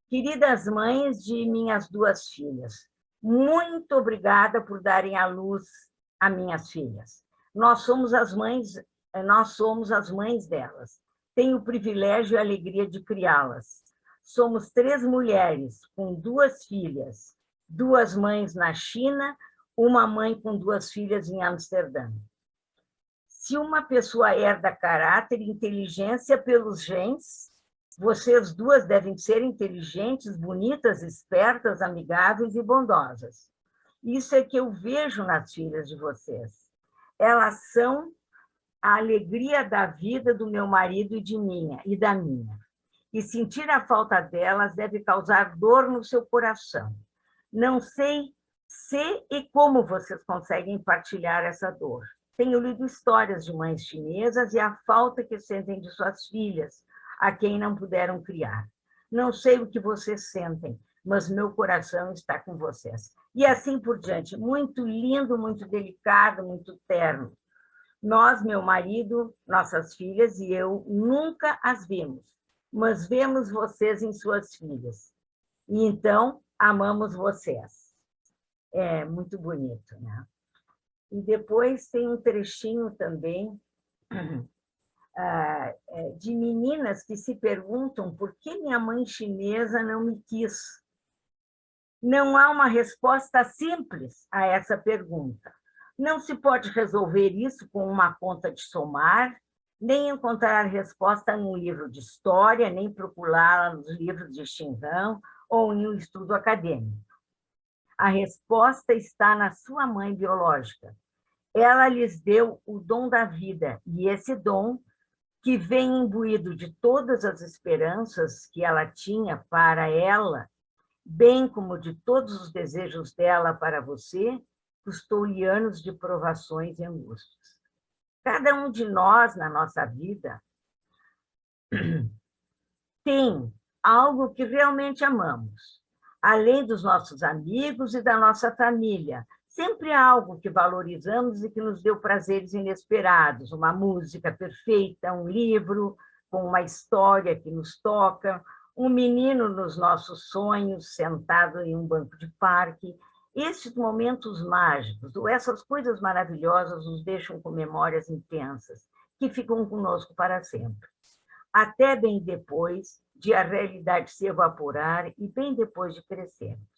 Queridas mães de minhas 2 filhas, muito obrigada por darem à luz a minhas filhas. Nós somos as mães delas. Tenho o privilégio e a alegria de criá-las. Somos 3 mulheres com 2 filhas, 2 mães na China, uma mãe com 2 filhas em Amsterdã. Se uma pessoa herda caráter e inteligência pelos genes, vocês 2 devem ser inteligentes, bonitas, espertas, amigáveis e bondosas. Isso é que eu vejo nas filhas de vocês. Elas são a alegria da vida do meu marido e da minha. E sentir a falta delas deve causar dor no seu coração. Não sei se e como vocês conseguem partilhar essa dor. Tenho lido histórias de mães chinesas e a falta que sentem de suas filhas, a quem não puderam criar. Não sei o que vocês sentem, mas meu coração está com vocês. E assim por diante. Muito lindo, muito delicado, muito terno. Nós, meu marido, nossas filhas e eu, nunca as vimos, mas vemos vocês em suas filhas. E então, amamos vocês. É muito bonito, né? E depois tem um trechinho também de meninas que se perguntam por que minha mãe chinesa não me quis. Não há uma resposta simples a essa pergunta. Não se pode resolver isso com uma conta de somar, nem encontrar resposta em um livro de história, nem procurá-la nos livros de Xinhan ou em um estudo acadêmico. A resposta está na sua mãe biológica. Ela lhes deu o dom da vida, e esse dom, que vem imbuído de todas as esperanças que ela tinha para ela, bem como de todos os desejos dela para você, custou-lhe anos de provações e angústias. Cada um de nós, na nossa vida, tem algo que realmente amamos, além dos nossos amigos e da nossa família. Sempre há algo que valorizamos e que nos deu prazeres inesperados, uma música perfeita, um livro com uma história que nos toca, um menino nos nossos sonhos, sentado em um banco de parque. Esses momentos mágicos, ou essas coisas maravilhosas, nos deixam com memórias intensas, que ficam conosco para sempre. Até bem depois de a realidade se evaporar e bem depois de crescermos.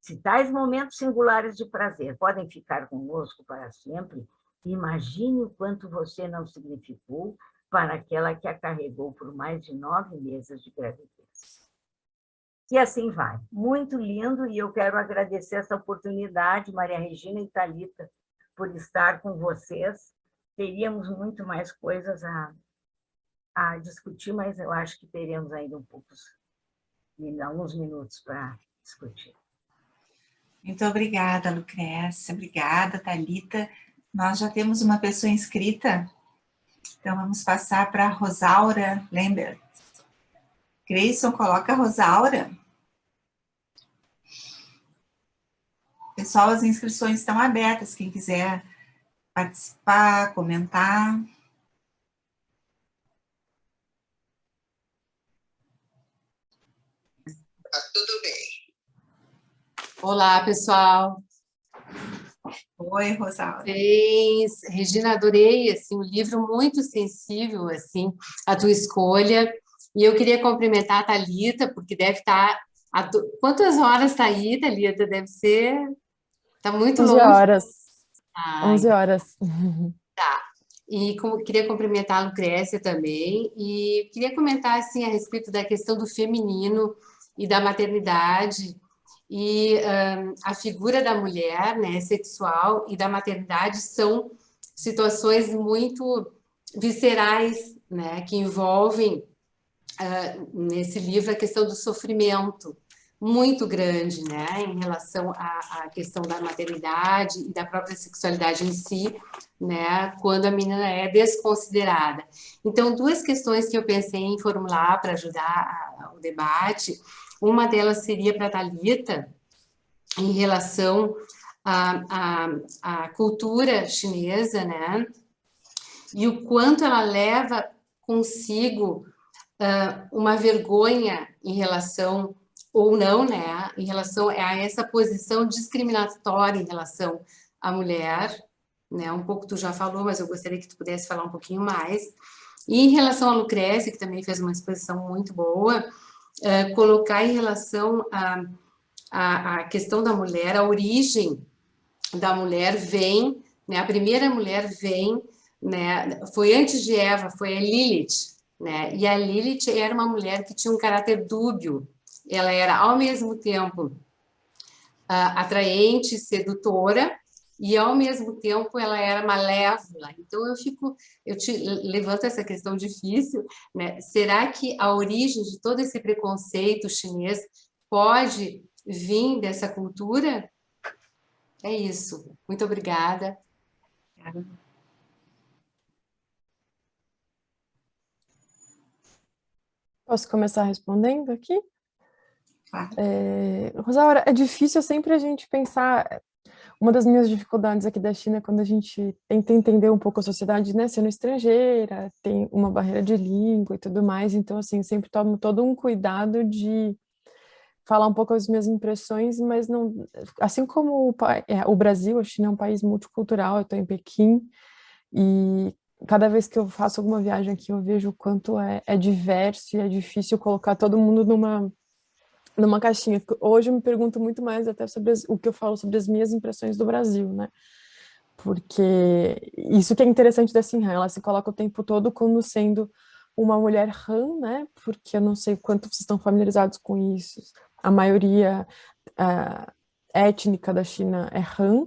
Se tais momentos singulares de prazer podem ficar conosco para sempre, imagine o quanto você não significou para aquela que a carregou por mais de 9 meses de gravidez. E assim vai. Muito lindo, e eu quero agradecer essa oportunidade, Maria Regina e Thalita, por estar com vocês. Teríamos muito mais coisas a discutir, mas eu acho que teremos ainda alguns minutos para discutir. Muito obrigada, Lucrécia. Obrigada, Thalita. Nós já temos uma pessoa inscrita, então vamos passar para a Rosaura Lambert. Grayson, coloca a Rosaura. Pessoal, as inscrições estão abertas, quem quiser participar, comentar. Tá tudo bem. Olá, pessoal. Oi, Rosaura. Regina, adorei, assim, um livro muito sensível, assim, a tua escolha. E eu queria cumprimentar a Thalita, porque deve estar... Quantas horas está aí, Thalita? Deve ser... Está muito 11 longe. horas. Ah, 11 horas. e queria cumprimentar a Lucrécia também, e queria comentar assim, a respeito da questão do feminino e da maternidade, e a figura da mulher, né, sexual e da maternidade são situações muito viscerais, né, que envolvem, nesse livro, a questão do sofrimento, muito grande, né, em relação à questão da maternidade e da própria sexualidade em si, né, quando a menina é desconsiderada. Então, duas questões que eu pensei em formular para ajudar o debate, uma delas seria para a Thalita, em relação à cultura chinesa, né, e o quanto ela leva consigo uma vergonha em relação, ou não, né, em relação a essa posição discriminatória em relação à mulher, né, um pouco tu já falou, mas eu gostaria que tu pudesse falar um pouquinho mais. E em relação a Lucrécia, que também fez uma exposição muito boa, colocar em relação à questão da mulher, a origem da mulher vem, né, a primeira mulher vem, né, foi antes de Eva, foi a Lilith, né, e a Lilith era uma mulher que tinha um caráter dúbio, ela era ao mesmo tempo atraente, sedutora, e ao mesmo tempo ela era malévola. Então eu te levanto essa questão difícil, né? Será que a origem de todo esse preconceito chinês pode vir dessa cultura? É isso. Muito obrigada. Posso começar respondendo aqui? Claro. Rosaura, é difícil sempre a gente pensar. Uma das minhas dificuldades aqui da China é quando a gente tenta entender um pouco a sociedade, né, sendo estrangeira, tem uma barreira de língua e tudo mais, então, assim, sempre tomo todo um cuidado de falar um pouco as minhas impressões, mas não, assim como o Brasil, a China é um país multicultural, eu estou em Pequim, e cada vez que eu faço alguma viagem aqui, eu vejo o quanto é diverso e é difícil colocar todo mundo numa caixinha. Hoje eu me pergunto muito mais até sobre o que eu falo sobre as minhas impressões do Brasil, né? Porque isso que é interessante da Sinhan, ela se coloca o tempo todo como sendo uma mulher Han, né? Porque eu não sei quanto vocês estão familiarizados com isso. A maioria étnica da China é Han,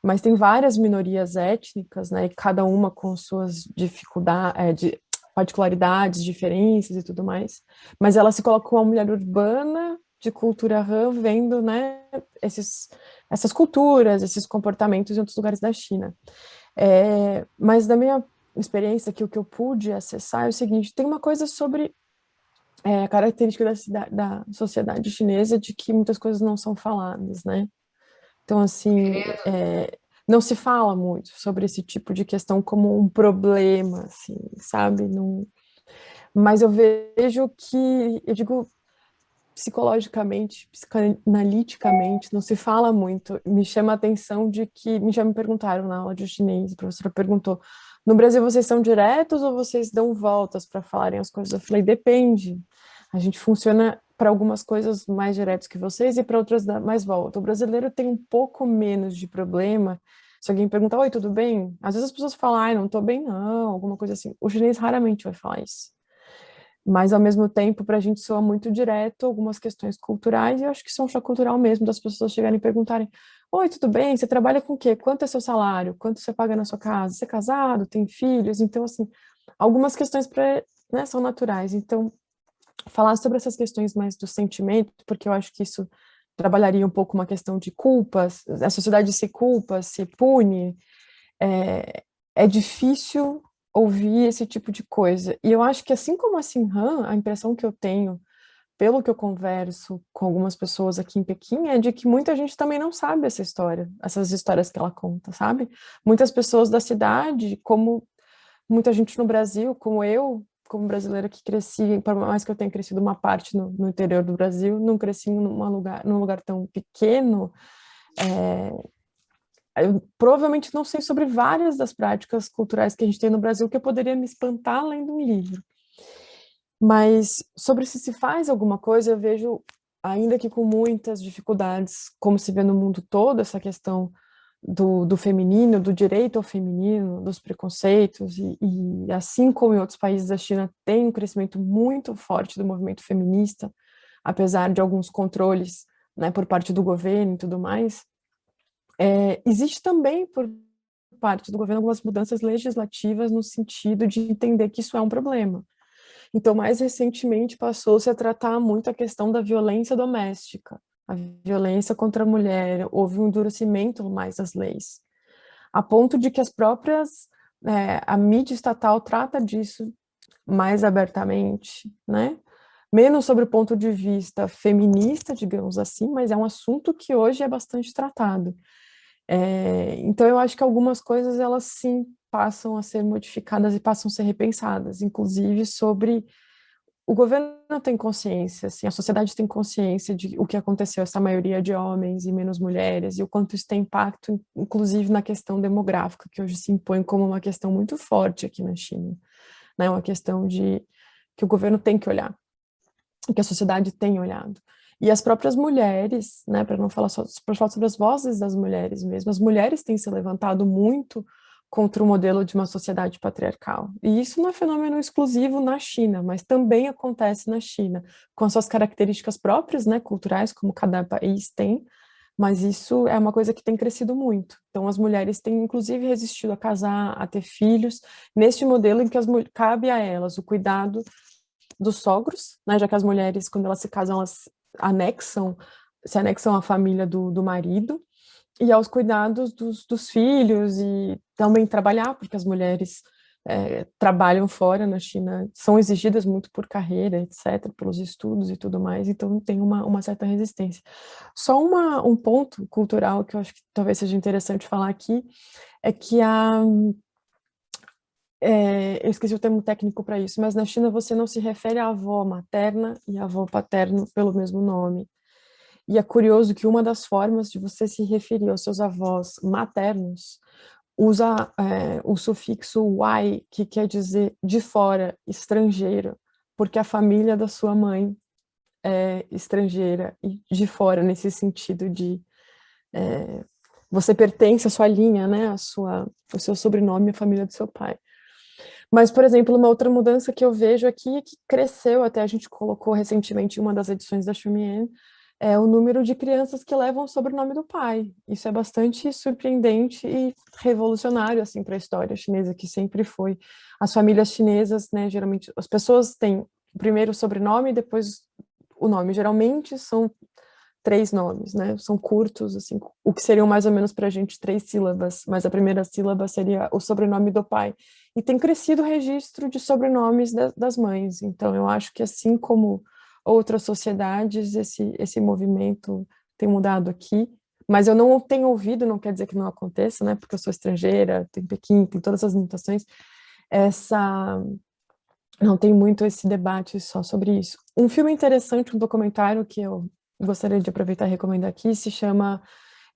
mas tem várias minorias étnicas, né? E cada uma com suas dificuldades, particularidades, diferenças e tudo mais. Mas ela se coloca como uma mulher urbana de cultura Han, vendo, né, essas culturas, esses comportamentos em outros lugares da China. Mas da minha experiência, que o que eu pude acessar é o seguinte: tem uma coisa sobre a característica da sociedade chinesa de que muitas coisas não são faladas, né? Então, assim, não se fala muito sobre esse tipo de questão como um problema, assim, sabe? Não... Mas eu vejo que, eu digo, psicologicamente, psicanaliticamente, não se fala muito. Me chama a atenção de que, já me perguntaram na aula de chinês, a professora perguntou, no Brasil vocês são diretos ou vocês dão voltas para falarem as coisas? Eu falei, depende. A gente funciona para algumas coisas mais diretos que vocês e para outras dá mais volta. O brasileiro tem um pouco menos de problema. Se alguém perguntar, oi, tudo bem? Às vezes as pessoas falam, ai, não tô bem não, alguma coisa assim. O chinês raramente vai falar isso. Mas, ao mesmo tempo, para a gente soa muito direto algumas questões culturais, e eu acho que isso é um choque cultural mesmo, das pessoas chegarem e perguntarem, oi, tudo bem? Você trabalha com o quê? Quanto é seu salário? Quanto você paga na sua casa? Você é casado? Tem filhos? Então, assim, algumas questões né, são naturais. Então, falar sobre essas questões mais do sentimento, porque eu acho que isso trabalharia um pouco uma questão de culpas, a sociedade se culpa, se pune, é difícil ouvir esse tipo de coisa. E eu acho que, assim como a Sinhan, a impressão que eu tenho, pelo que eu converso com algumas pessoas aqui em Pequim, é de que muita gente também não sabe essa história, essas histórias que ela conta, sabe? Muitas pessoas da cidade, como muita gente no Brasil, como eu, como brasileira que cresci, por mais que eu tenha crescido uma parte no interior do Brasil, não cresci num lugar tão pequeno, eu provavelmente não sei sobre várias das práticas culturais que a gente tem no Brasil que eu poderia me espantar lendo um livro. Mas sobre se faz alguma coisa, eu vejo, ainda que com muitas dificuldades, como se vê no mundo todo, essa questão do feminino, do direito ao feminino, dos preconceitos, e assim como em outros países, a China tem um crescimento muito forte do movimento feminista, apesar de alguns controles, né, por parte do governo e tudo mais. Existe também, por parte do governo, algumas mudanças legislativas no sentido de entender que isso é um problema. Então, mais recentemente, passou-se a tratar muito a questão da violência doméstica, a violência contra a mulher, houve um endurecimento mais das leis, a ponto de que a mídia estatal trata disso mais abertamente, né? Menos sobre o ponto de vista feminista, digamos assim, mas é um assunto que hoje é bastante tratado. Então, eu acho que algumas coisas, elas sim passam a ser modificadas e passam a ser repensadas, inclusive sobre o governo tem consciência, assim, a sociedade tem consciência de o que aconteceu, essa maioria de homens e menos mulheres, e o quanto isso tem impacto, inclusive na questão demográfica, que hoje se impõe como uma questão muito forte aqui na China, né? Uma questão que o governo tem que olhar, que a sociedade tem olhado. E as próprias mulheres, né, para não falar só, para falar sobre as vozes das mulheres mesmo, as mulheres têm se levantado muito contra o modelo de uma sociedade patriarcal. E isso não é fenômeno exclusivo na China, mas também acontece na China, com as suas características próprias, né, culturais, como cada país tem, mas isso é uma coisa que tem crescido muito. Então, as mulheres têm, inclusive, resistido a casar, a ter filhos, neste modelo em que cabe a elas o cuidado dos sogros, né, já que as mulheres, quando elas se casam, elas se anexam à família do marido, e aos cuidados dos filhos, e também trabalhar, porque as mulheres trabalham fora na China, são exigidas muito por carreira, etc., pelos estudos e tudo mais, então tem uma certa resistência. Só um ponto cultural que eu acho que talvez seja interessante falar aqui, é que eu esqueci o termo técnico para isso, mas na China você não se refere à avó materna e à avó paterna pelo mesmo nome. E é curioso que uma das formas de você se referir aos seus avós maternos usa o sufixo y, que quer dizer de fora, estrangeiro, porque a família da sua mãe é estrangeira e de fora, nesse sentido de você pertence à sua linha, né, o seu sobrenome, a família do seu pai. Mas, por exemplo, uma outra mudança que eu vejo aqui, que cresceu, até a gente colocou recentemente em uma das edições da Xumian, é o número de crianças que levam o sobrenome do pai. Isso é bastante surpreendente e revolucionário, assim, para a história chinesa, que sempre foi. As famílias chinesas, né, geralmente, as pessoas têm primeiro o sobrenome e depois o nome. Geralmente são 3 nomes, né? São curtos, assim, o que seriam mais ou menos para a gente 3 sílabas, mas a primeira sílaba seria o sobrenome do pai. E tem crescido o registro de sobrenomes das mães. Então, eu acho que assim como outras sociedades, esse movimento tem mudado aqui. Mas eu não tenho ouvido, não quer dizer que não aconteça, né? Porque eu sou estrangeira, tem Pequim, tem todas as limitações. Não tem muito esse debate só sobre isso. Um filme interessante, um documentário que eu gostaria de aproveitar e recomendar aqui, se chama,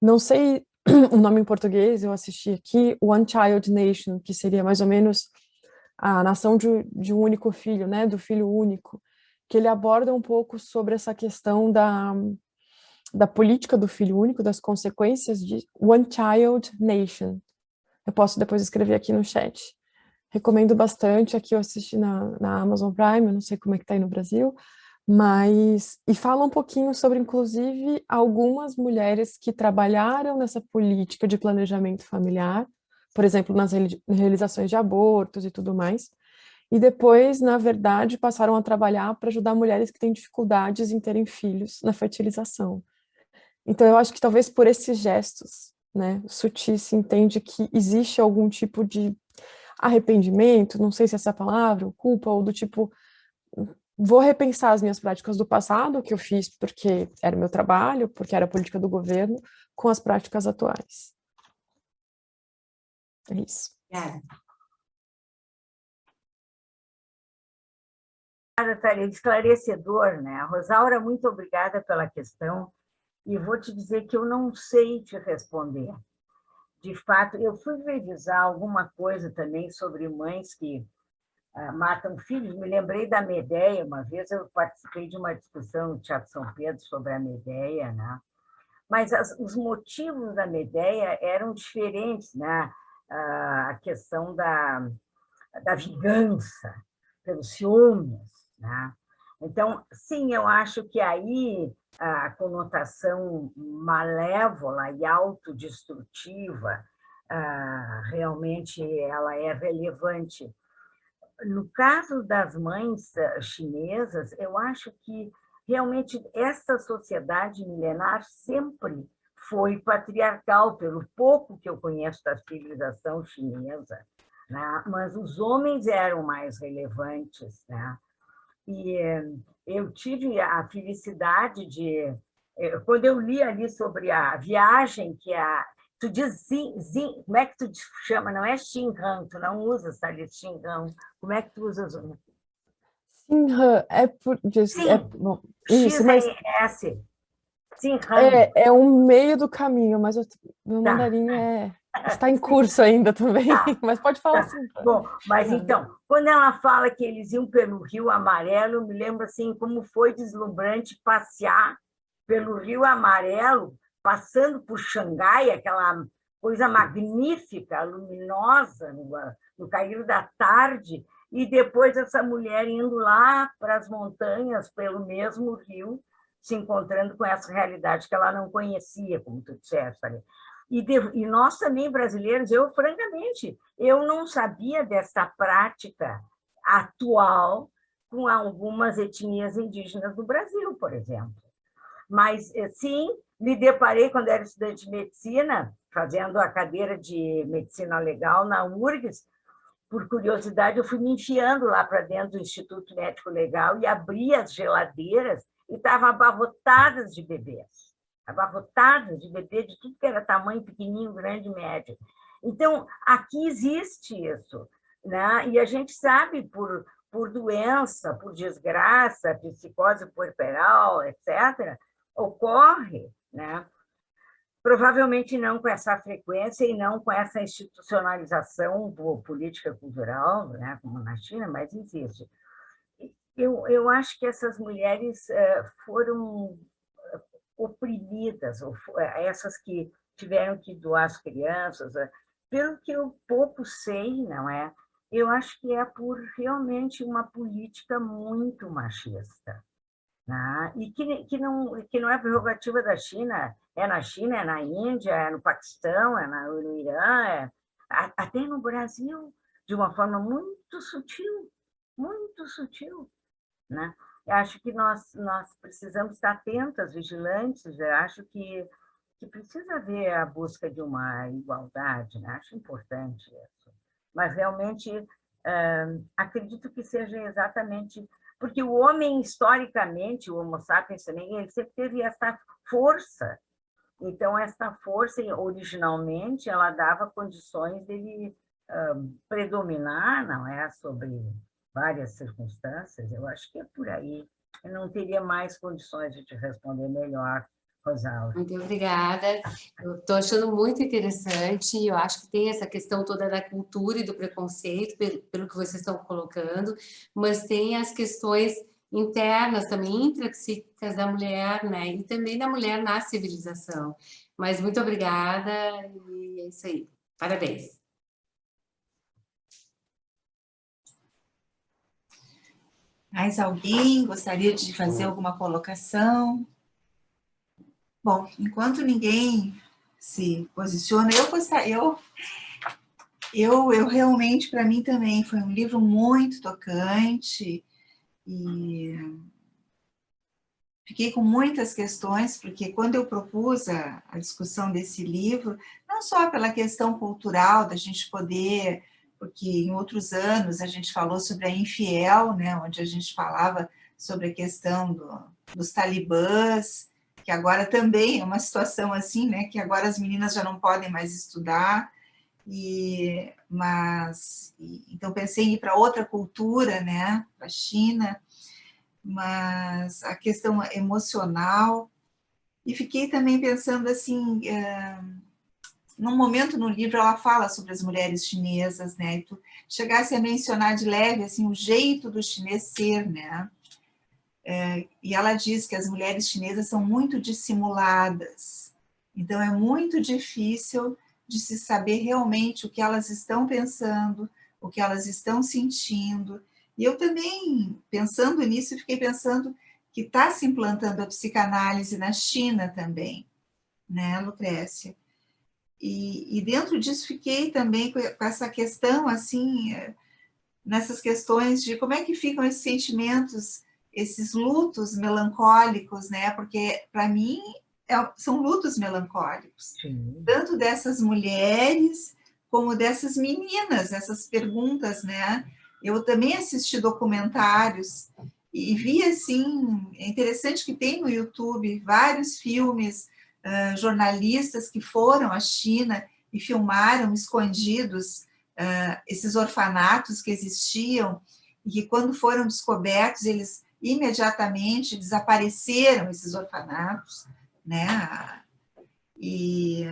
não sei o nome em português, eu assisti aqui, One Child Nation, que seria mais ou menos a nação de um único filho, né, do filho único, que ele aborda um pouco sobre essa questão da política do filho único, das consequências de One Child Nation. Eu posso depois escrever aqui no chat. Recomendo bastante, aqui eu assisti na Amazon Prime, eu não sei como é que tá aí no Brasil, mas, e fala um pouquinho sobre, inclusive, algumas mulheres que trabalharam nessa política de planejamento familiar, por exemplo, nas realizações de abortos e tudo mais, e depois, na verdade, passaram a trabalhar para ajudar mulheres que têm dificuldades em terem filhos na fertilização. Então, eu acho que talvez por esses gestos, né, sutis, se entende que existe algum tipo de arrependimento, não sei se essa é a palavra, ou culpa, ou do tipo, vou repensar as minhas práticas do passado, que eu fiz porque era meu trabalho, porque era a política do governo, com as práticas atuais. É isso. Obrigada, esclarecedor, né? Rosaura, muito obrigada pela questão, e vou te dizer que eu não sei te responder. De fato, eu fui revisar alguma coisa também sobre mães que matam filhos. Me lembrei da Medeia, uma vez eu participei de uma discussão no Teatro São Pedro sobre a Medeia, né? Mas os motivos da Medeia eram diferentes, né? A questão da vingança, pelos ciúmes, né? Então, sim, eu acho que aí a conotação malévola e autodestrutiva realmente ela é relevante. No caso das mães chinesas, eu acho que realmente essa sociedade milenar sempre foi patriarcal, pelo pouco que eu conheço da civilização chinesa, né? Mas os homens eram mais relevantes, né? E eu tive a felicidade de... Quando eu li ali sobre a viagem que tu diz como é que tu chama? Não é Xinhan, tu não usas, ali Xinhan. Como é que tu usas? Xinhan é por... Sim, isso, mas X-E-S. Xinhan. é um meio do caminho, mas meu mandarim está em curso ainda também, mas pode falar assim. Bom, mas então, quando ela fala que eles iam pelo Rio Amarelo, eu me lembro assim como foi deslumbrante passear pelo Rio Amarelo, passando por Xangai, aquela coisa magnífica, luminosa, no cair da tarde, e depois essa mulher indo lá para as montanhas, pelo mesmo rio, se encontrando com essa realidade que ela não conhecia, como tu disseste ali. E nós também, brasileiros, francamente, eu não sabia dessa prática atual com algumas etnias indígenas do Brasil, por exemplo. Mas, sim, me deparei, quando era estudante de medicina, fazendo a cadeira de medicina legal na URGS, por curiosidade, eu fui me enfiando lá para dentro do Instituto Médico Legal e abri as geladeiras e estavam abarrotadas de bebês. Abarrotadas de bebê de tudo que era tamanho, pequenininho, grande, médio. Então, aqui existe isso, né? E a gente sabe, por doença, por desgraça, psicose puerperal, etc., ocorre, né? Provavelmente não com essa frequência e não com essa institucionalização política cultural, né, como na China, mas existe. Eu acho que essas mulheres foram oprimidas, essas que tiveram que doar as crianças, pelo que eu pouco sei, não é? Eu acho que é por realmente uma política muito machista. E que não é prerrogativa da China, é na China, é na Índia, é no Paquistão, é no Irã, até no Brasil, de uma forma muito sutil, né? Eu acho que nós precisamos estar atentas, vigilantes, eu acho que precisa haver a busca de uma igualdade, né? Acho importante isso. Mas realmente acredito que seja exatamente... Porque o homem, historicamente, o Homo sapiens também, ele sempre teve essa força. Então, essa força, originalmente, ela dava condições dele predominar, não é? Sobre várias circunstâncias. Eu acho que é por aí. Eu não teria mais condições de te responder melhor, Rosalva. Muito obrigada. Eu estou achando muito interessante. Eu acho que tem essa questão toda da cultura e do preconceito, pelo que vocês estão colocando, mas tem as questões internas também, intrapsíquicas da mulher, né? E também da mulher na civilização. Mas muito obrigada e é isso aí. Parabéns. Mais alguém gostaria de fazer alguma colocação? Bom, enquanto ninguém se posiciona, eu realmente, para mim também, foi um livro muito tocante e fiquei com muitas questões, porque quando eu propus a discussão desse livro, não só pela questão cultural, da gente poder, porque em outros anos a gente falou sobre a Infiel, né, onde a gente falava sobre a questão dos talibãs, que agora também é uma situação assim, né, que agora as meninas já não podem mais estudar, então pensei em ir para outra cultura, né, para a China, mas a questão emocional, e fiquei também pensando assim, num momento no livro ela fala sobre as mulheres chinesas, né? E tu chegasse a mencionar de leve assim o jeito do chinês ser, né? E ela diz que as mulheres chinesas são muito dissimuladas, então é muito difícil de se saber realmente o que elas estão pensando, o que elas estão sentindo. E eu também, pensando nisso, fiquei pensando que está se implantando a psicanálise na China também, né, Lucrécia? E dentro disso fiquei também com essa questão, assim, nessas questões de como é que ficam esses sentimentos, esses lutos melancólicos, né? Porque, para mim, são lutos melancólicos. Sim. Tanto dessas mulheres, como dessas meninas, essas perguntas, né? Eu também assisti documentários e vi, assim, é interessante que tem no YouTube vários filmes, jornalistas que foram à China e filmaram escondidos esses orfanatos que existiam e que, quando foram descobertos, eles imediatamente desapareceram, esses orfanatos, né? E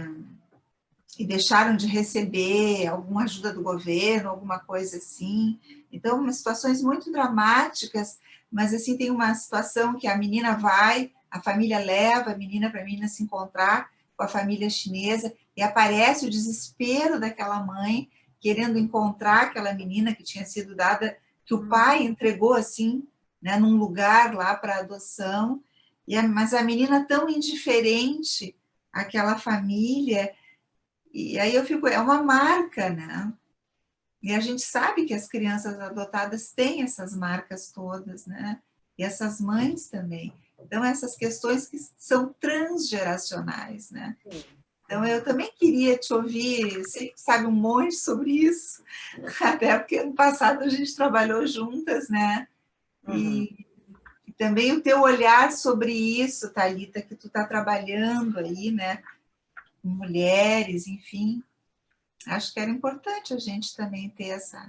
deixaram de receber alguma ajuda do governo, alguma coisa assim. Então, umas situações muito dramáticas, mas assim, tem uma situação que a menina vai, a família leva a menina para a menina se encontrar com a família chinesa, e aparece o desespero daquela mãe, querendo encontrar aquela menina que tinha sido dada, que o pai entregou assim, né, num lugar lá para adoção, mas a menina tão indiferente àquela família. E aí eu fico, é uma marca, né? E a gente sabe que as crianças adotadas têm essas marcas todas, né? E essas mães também. Então, essas questões que são transgeracionais, né? Então, eu também queria te ouvir, sei que sabe um monte sobre isso, até porque no passado a gente trabalhou juntas, né? E também o teu olhar sobre isso, Thalita, que tu está trabalhando aí, né? Com mulheres, enfim. Acho que era importante a gente também ter essa...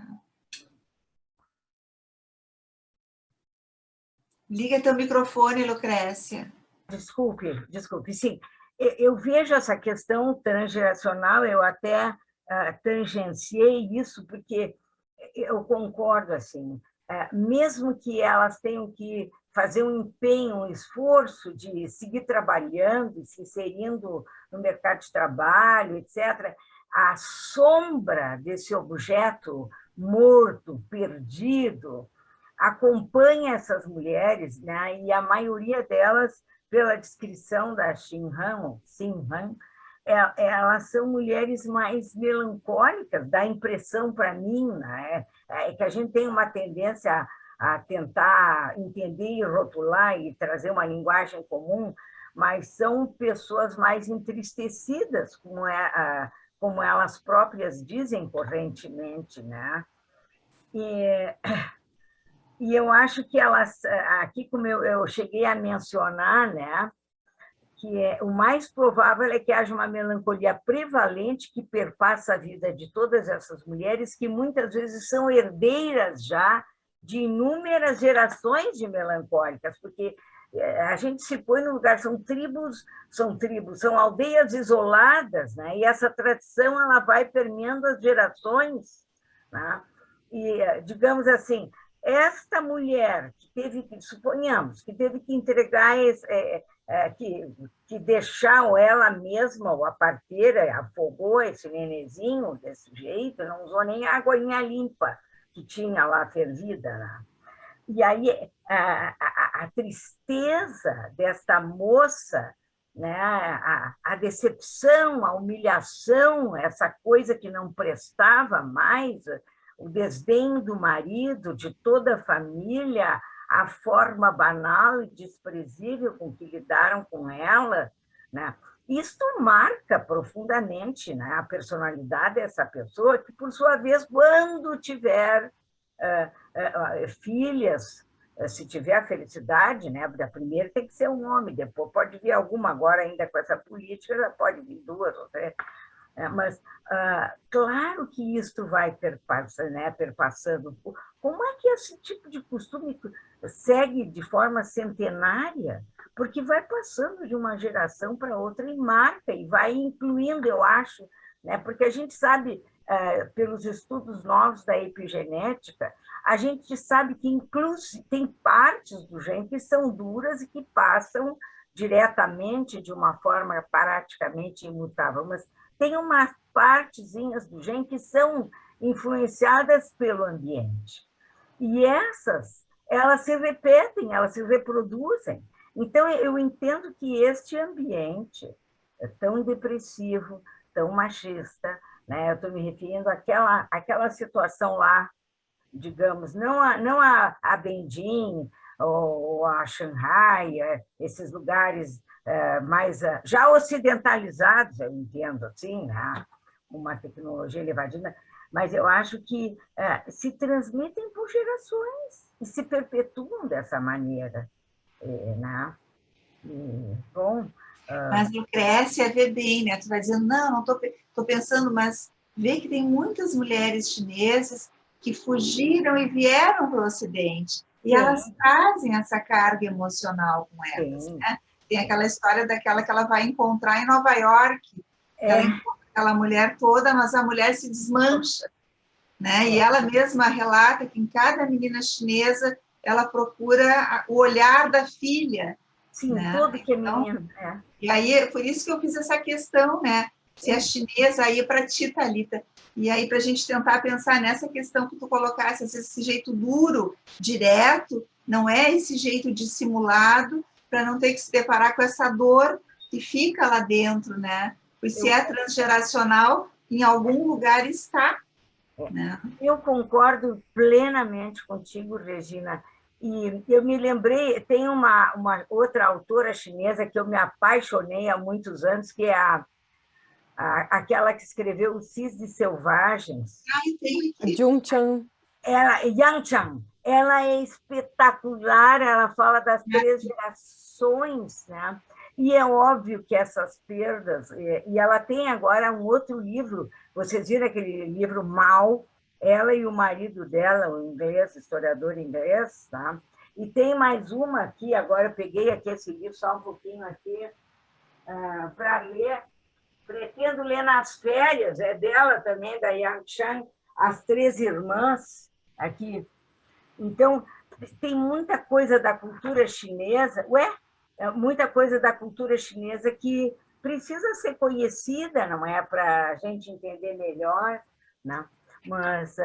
Liga teu microfone, Lucrécia. Desculpe, sim. Eu vejo essa questão transgeracional, eu até tangenciei isso, porque eu concordo, assim, mesmo que elas tenham que fazer um empenho, um esforço de seguir trabalhando, se inserindo no mercado de trabalho, etc., a sombra desse objeto morto, perdido, acompanha essas mulheres, né? E a maioria delas, pela descrição da Xin Han, elas são mulheres mais melancólicas, dá impressão para mim, né? Que a gente tem uma tendência a tentar entender e rotular e trazer uma linguagem comum, mas são pessoas mais entristecidas, como elas próprias dizem correntemente, né? E eu acho que elas, aqui como eu cheguei a mencionar, né, que o mais provável é que haja uma melancolia prevalente que perpassa a vida de todas essas mulheres, que muitas vezes são herdeiras já de inúmeras gerações de melancólicas, porque a gente se põe no lugar, são tribos, são aldeias isoladas, né? E essa tradição ela vai permeando as gerações, né? E, digamos assim, esta mulher que teve que, suponhamos, que teve que entregar, que deixar ela mesma, ou a parteira, afogou esse nenezinho desse jeito, não usou nem a aguinha limpa que tinha lá fervida, né? E aí a tristeza desta moça, né? A decepção, a humilhação, essa coisa que não prestava mais, o desdém do marido, de toda a família, a forma banal e desprezível com que lidaram com ela, né? Isto marca profundamente, né, a personalidade dessa pessoa, que, por sua vez, quando tiver filhas, se tiver a felicidade, né, da primeira tem que ser um homem, depois pode vir alguma, agora ainda com essa política, já pode vir 2 ou 3, mas claro que isto vai perpassando. Como é que esse tipo de costume segue de forma centenária? Porque vai passando de uma geração para outra e marca, e vai incluindo, eu acho, né? Porque a gente sabe, pelos estudos novos da epigenética, a gente sabe que inclusive tem partes do gene que são duras e que passam diretamente de uma forma praticamente imutável, mas tem umas partezinhas do gene que são influenciadas pelo ambiente. E essas, elas se repetem, elas se reproduzem. Então, eu entendo que este ambiente é tão depressivo, tão machista, né? Eu estou me referindo àquela situação lá, digamos, não a Beijing ou a Xangai, esses lugares mais já ocidentalizados, eu entendo assim, né? Uma tecnologia elevadinha, mas eu acho que se transmitem por gerações e se perpetuam dessa maneira, né? Bom, mas Lucrécia vê bem, né? Tu vai dizendo, não estou pensando, mas vê que tem muitas mulheres chinesas que fugiram e vieram para o Ocidente, e elas trazem essa carga emocional com elas, né? Tem aquela história daquela que ela vai encontrar em Nova York, ela encontra aquela mulher toda, mas a mulher se desmancha, né? E ela mesma relata que em cada menina chinesa ela procura o olhar da filha. Sim, né? tudo que é Então, menino. E aí, por isso que eu fiz essa questão, né? Se é chinesa, aí para ti, Thalita. E aí, para a gente tentar pensar nessa questão que tu colocasse, esse jeito duro, direto, não é esse jeito dissimulado, para não ter que se deparar com essa dor que fica lá dentro, né? Pois se é transgeracional, em algum lugar está. Né? Eu concordo plenamente contigo, Regina. E eu me lembrei, tem uma outra autora chinesa que eu me apaixonei há muitos anos, que é aquela que escreveu Os Cisnes Selvagens. Jung Chan. Yang Chan. Ela é espetacular, ela fala das 3 gerações, né? E é óbvio que essas perdas... E ela tem agora um outro livro, vocês viram aquele livro Mal, ela e o marido dela, o inglês, historiador inglês, tá? E tem mais uma aqui, agora eu peguei aqui esse livro só um pouquinho aqui para ler, pretendo ler nas férias, é dela também, da Yang Chan, As 3 Irmãs, aqui. Então, tem muita coisa da cultura chinesa, muita coisa da cultura chinesa que precisa ser conhecida, não é? Para a gente entender melhor, né? Mas,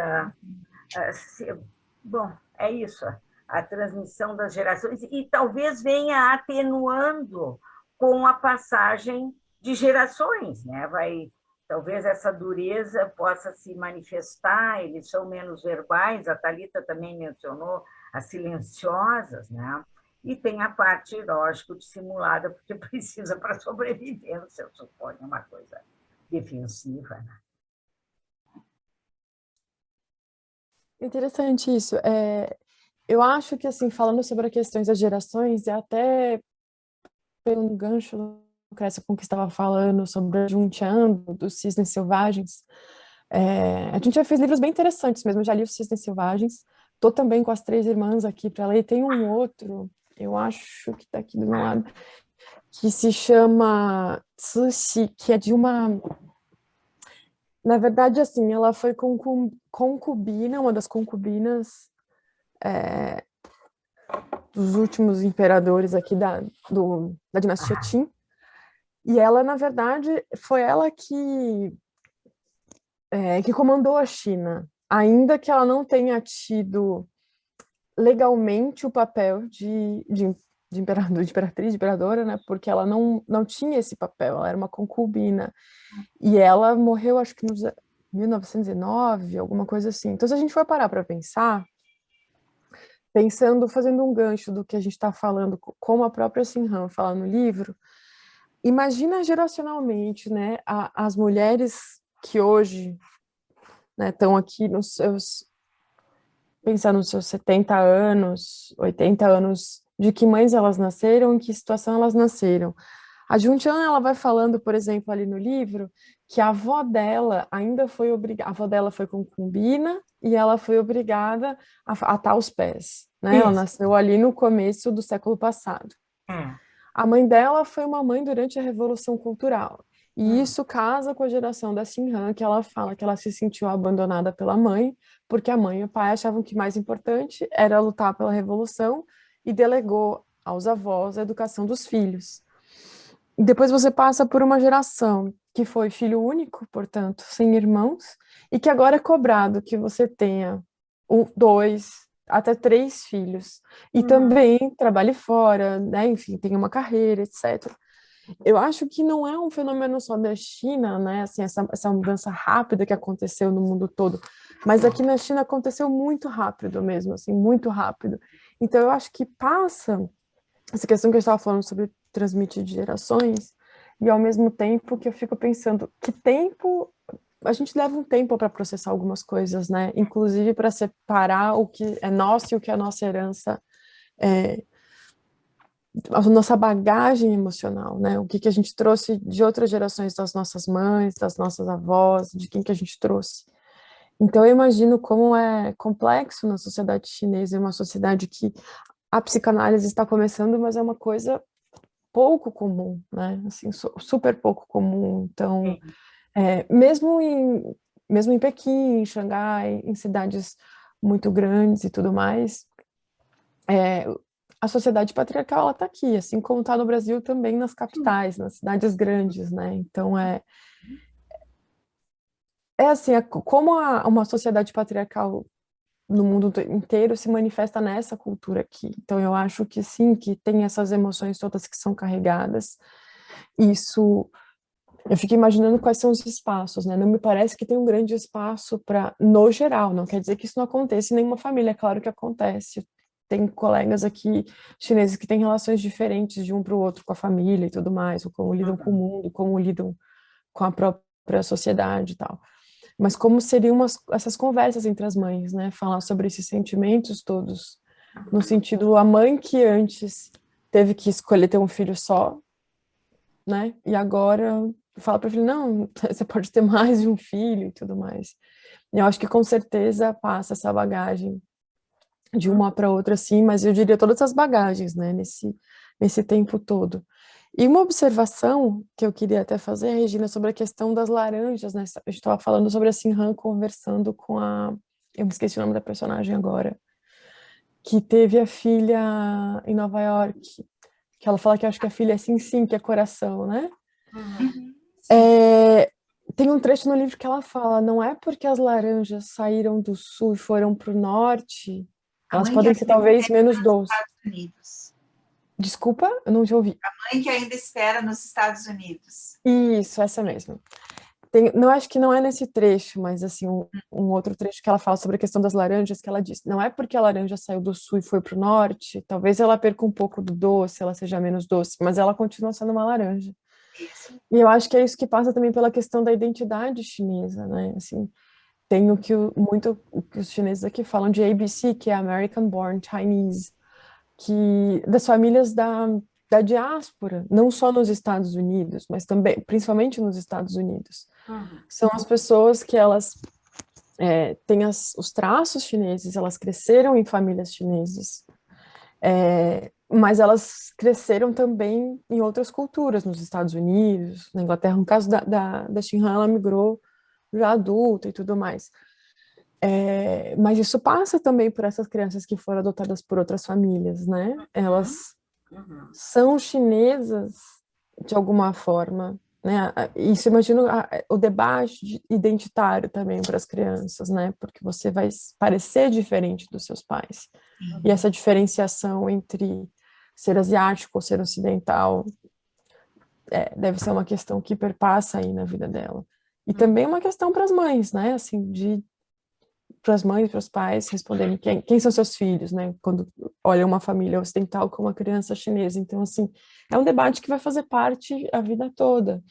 bom, é isso, a transmissão das gerações, e talvez venha atenuando com a passagem de gerações, né? Talvez essa dureza possa se manifestar, eles são menos verbais, a Thalita também mencionou as silenciosas, né? E tem a parte, lógico, dissimulada, porque precisa para sobrevivência, eu suponho, uma coisa defensiva, né? Interessante isso. Eu acho que, assim, falando sobre as questões das gerações, e até pelo gancho, Lucrécia, com o que estava falando sobre a Juntian, dos Cisnes Selvagens, a gente já fez livros bem interessantes mesmo, eu já li os Cisnes Selvagens, estou também com As 3 Irmãs aqui para ler, tem um outro, eu acho que está aqui do meu lado, que se chama Cixi, que é de uma... Na verdade, assim, ela foi concubina, uma das concubinas dos últimos imperadores aqui da dinastia Qin. E ela, na verdade, foi ela que comandou a China, ainda que ela não tenha tido legalmente o papel de imperador, de imperatriz, de imperadora, né? Porque ela não tinha esse papel, ela era uma concubina. E ela morreu, acho que nos 1909, alguma coisa assim. Então, se a gente for parar para pensar, fazendo um gancho do que a gente está falando, como a própria Sin Han fala no livro, imagina geracionalmente, né, as mulheres que hoje, né, estão aqui pensando nos seus 70 anos, 80 anos, de que mães elas nasceram, em que situação elas nasceram. A Juntian, ela vai falando, por exemplo, ali no livro, que a avó dela ainda foi obrigada, a avó dela foi concubina e ela foi obrigada a atar os pés, né? Ela nasceu ali no começo do século passado. A mãe dela foi uma mãe durante a Revolução Cultural. E isso casa com a geração da Xinhan, que ela fala que ela se sentiu abandonada pela mãe, porque a mãe e o pai achavam que o mais importante era lutar pela revolução e delegou aos avós a educação dos filhos. E depois você passa por uma geração que foi filho único, portanto, sem irmãos, e que agora é cobrado que você tenha dois, até três filhos, e também trabalhe fora, né? Enfim, tenha uma carreira, etc. Eu acho que não é um fenômeno só da China, né? Assim, essa mudança rápida que aconteceu no mundo todo, mas aqui na China aconteceu muito rápido mesmo, assim, muito rápido. Então, eu acho que passa essa questão que a gente estava falando sobre transmitir de gerações, e ao mesmo tempo que eu fico pensando, que tempo... A gente leva um tempo para processar algumas coisas, né? Inclusive para separar o que é nosso e o que é nossa herança, a nossa bagagem emocional, né? O que a gente trouxe de outras gerações, das nossas mães, das nossas avós, de quem que a gente trouxe. Então, eu imagino como é complexo na sociedade chinesa, é uma sociedade que a psicanálise está começando, mas é uma coisa pouco comum, né? Assim, super pouco comum. Então, mesmo em Pequim, em Xangai, em cidades muito grandes e tudo mais, a sociedade patriarcal ela está aqui, assim como está no Brasil também nas capitais, nas cidades grandes, né? Então é assim, como uma sociedade patriarcal no mundo inteiro se manifesta nessa cultura aqui. Então eu acho que sim, que tem essas emoções todas que são carregadas. Isso, eu fico imaginando quais são os espaços, né? Não me parece que tem um grande espaço para, no geral, não quer dizer que isso não aconteça em nenhuma família, é claro que acontece. Tem colegas aqui chineses que têm relações diferentes de um para o outro com a família e tudo mais, ou como lidam com o mundo, como lidam com a própria sociedade e tal. Mas como seriam essas conversas entre as mães, né? Falar sobre esses sentimentos todos, no sentido, a mãe que antes teve que escolher ter um filho só, né? E agora fala para o filho, não, você pode ter mais de um filho e tudo mais. Eu acho que com certeza passa essa bagagem de uma para outra, sim, mas eu diria todas as bagagens, né, nesse tempo todo. E uma observação que eu queria até fazer, Regina, sobre a questão das laranjas, né? A gente estava falando sobre a Sinhan conversando com a... Eu me esqueci o nome da personagem agora. Que teve a filha em Nova York. Que ela fala que acho que a filha é sim, sim, que é coração, né? Tem um trecho no livro que ela fala, não é porque as laranjas saíram do sul e foram para o norte, elas podem ser talvez menos doces. Desculpa, eu não te ouvi. A mãe que ainda espera nos Estados Unidos. Isso, essa mesmo. Não acho que não é nesse trecho, mas assim, um outro trecho que ela fala sobre a questão das laranjas, que ela diz, não é porque a laranja saiu do sul e foi para o norte, talvez ela perca um pouco do doce, ela seja menos doce, mas ela continua sendo uma laranja. Isso. E eu acho que é isso que passa também pela questão da identidade chinesa, né? Assim, tem muito o que os chineses aqui falam de ABC, que é American Born Chinese, que das famílias da diáspora, não só nos Estados Unidos, mas também, principalmente nos Estados Unidos. São as pessoas que elas têm os traços chineses, elas cresceram em famílias chinesas, mas elas cresceram também em outras culturas, nos Estados Unidos, na Inglaterra. No caso da Xinhan, ela migrou já adulta e tudo mais. Mas isso passa também por essas crianças que foram adotadas por outras famílias, né? Elas são chinesas de alguma forma, né? Isso, imagino o debate identitário também para as crianças, né? Porque você vai parecer diferente dos seus pais. E essa diferenciação entre ser asiático ou ser ocidental deve ser uma questão que perpassa aí na vida dela. E também uma questão para as mães, né? Assim, para as mães, para os pais responderem quem são seus filhos, né? Quando olha uma família ocidental com uma criança chinesa. Então, assim, é um debate que vai fazer parte a vida toda.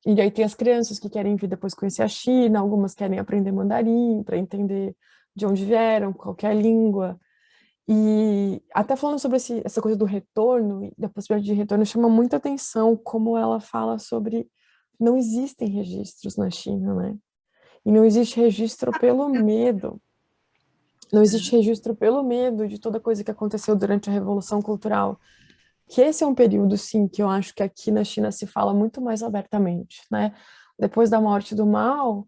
E aí tem as crianças que querem vir depois conhecer a China, algumas querem aprender mandarim para entender de onde vieram, qualquer língua. E até falando sobre essa coisa do retorno, e da possibilidade de retorno, chama muita atenção como ela fala sobre não existem registros na China, né? E não existe registro pelo medo. Não existe registro pelo medo de toda coisa que aconteceu durante a Revolução Cultural. que esse é um período, sim, que eu acho que aqui na China se fala muito mais abertamente, né? Depois da morte do Mao,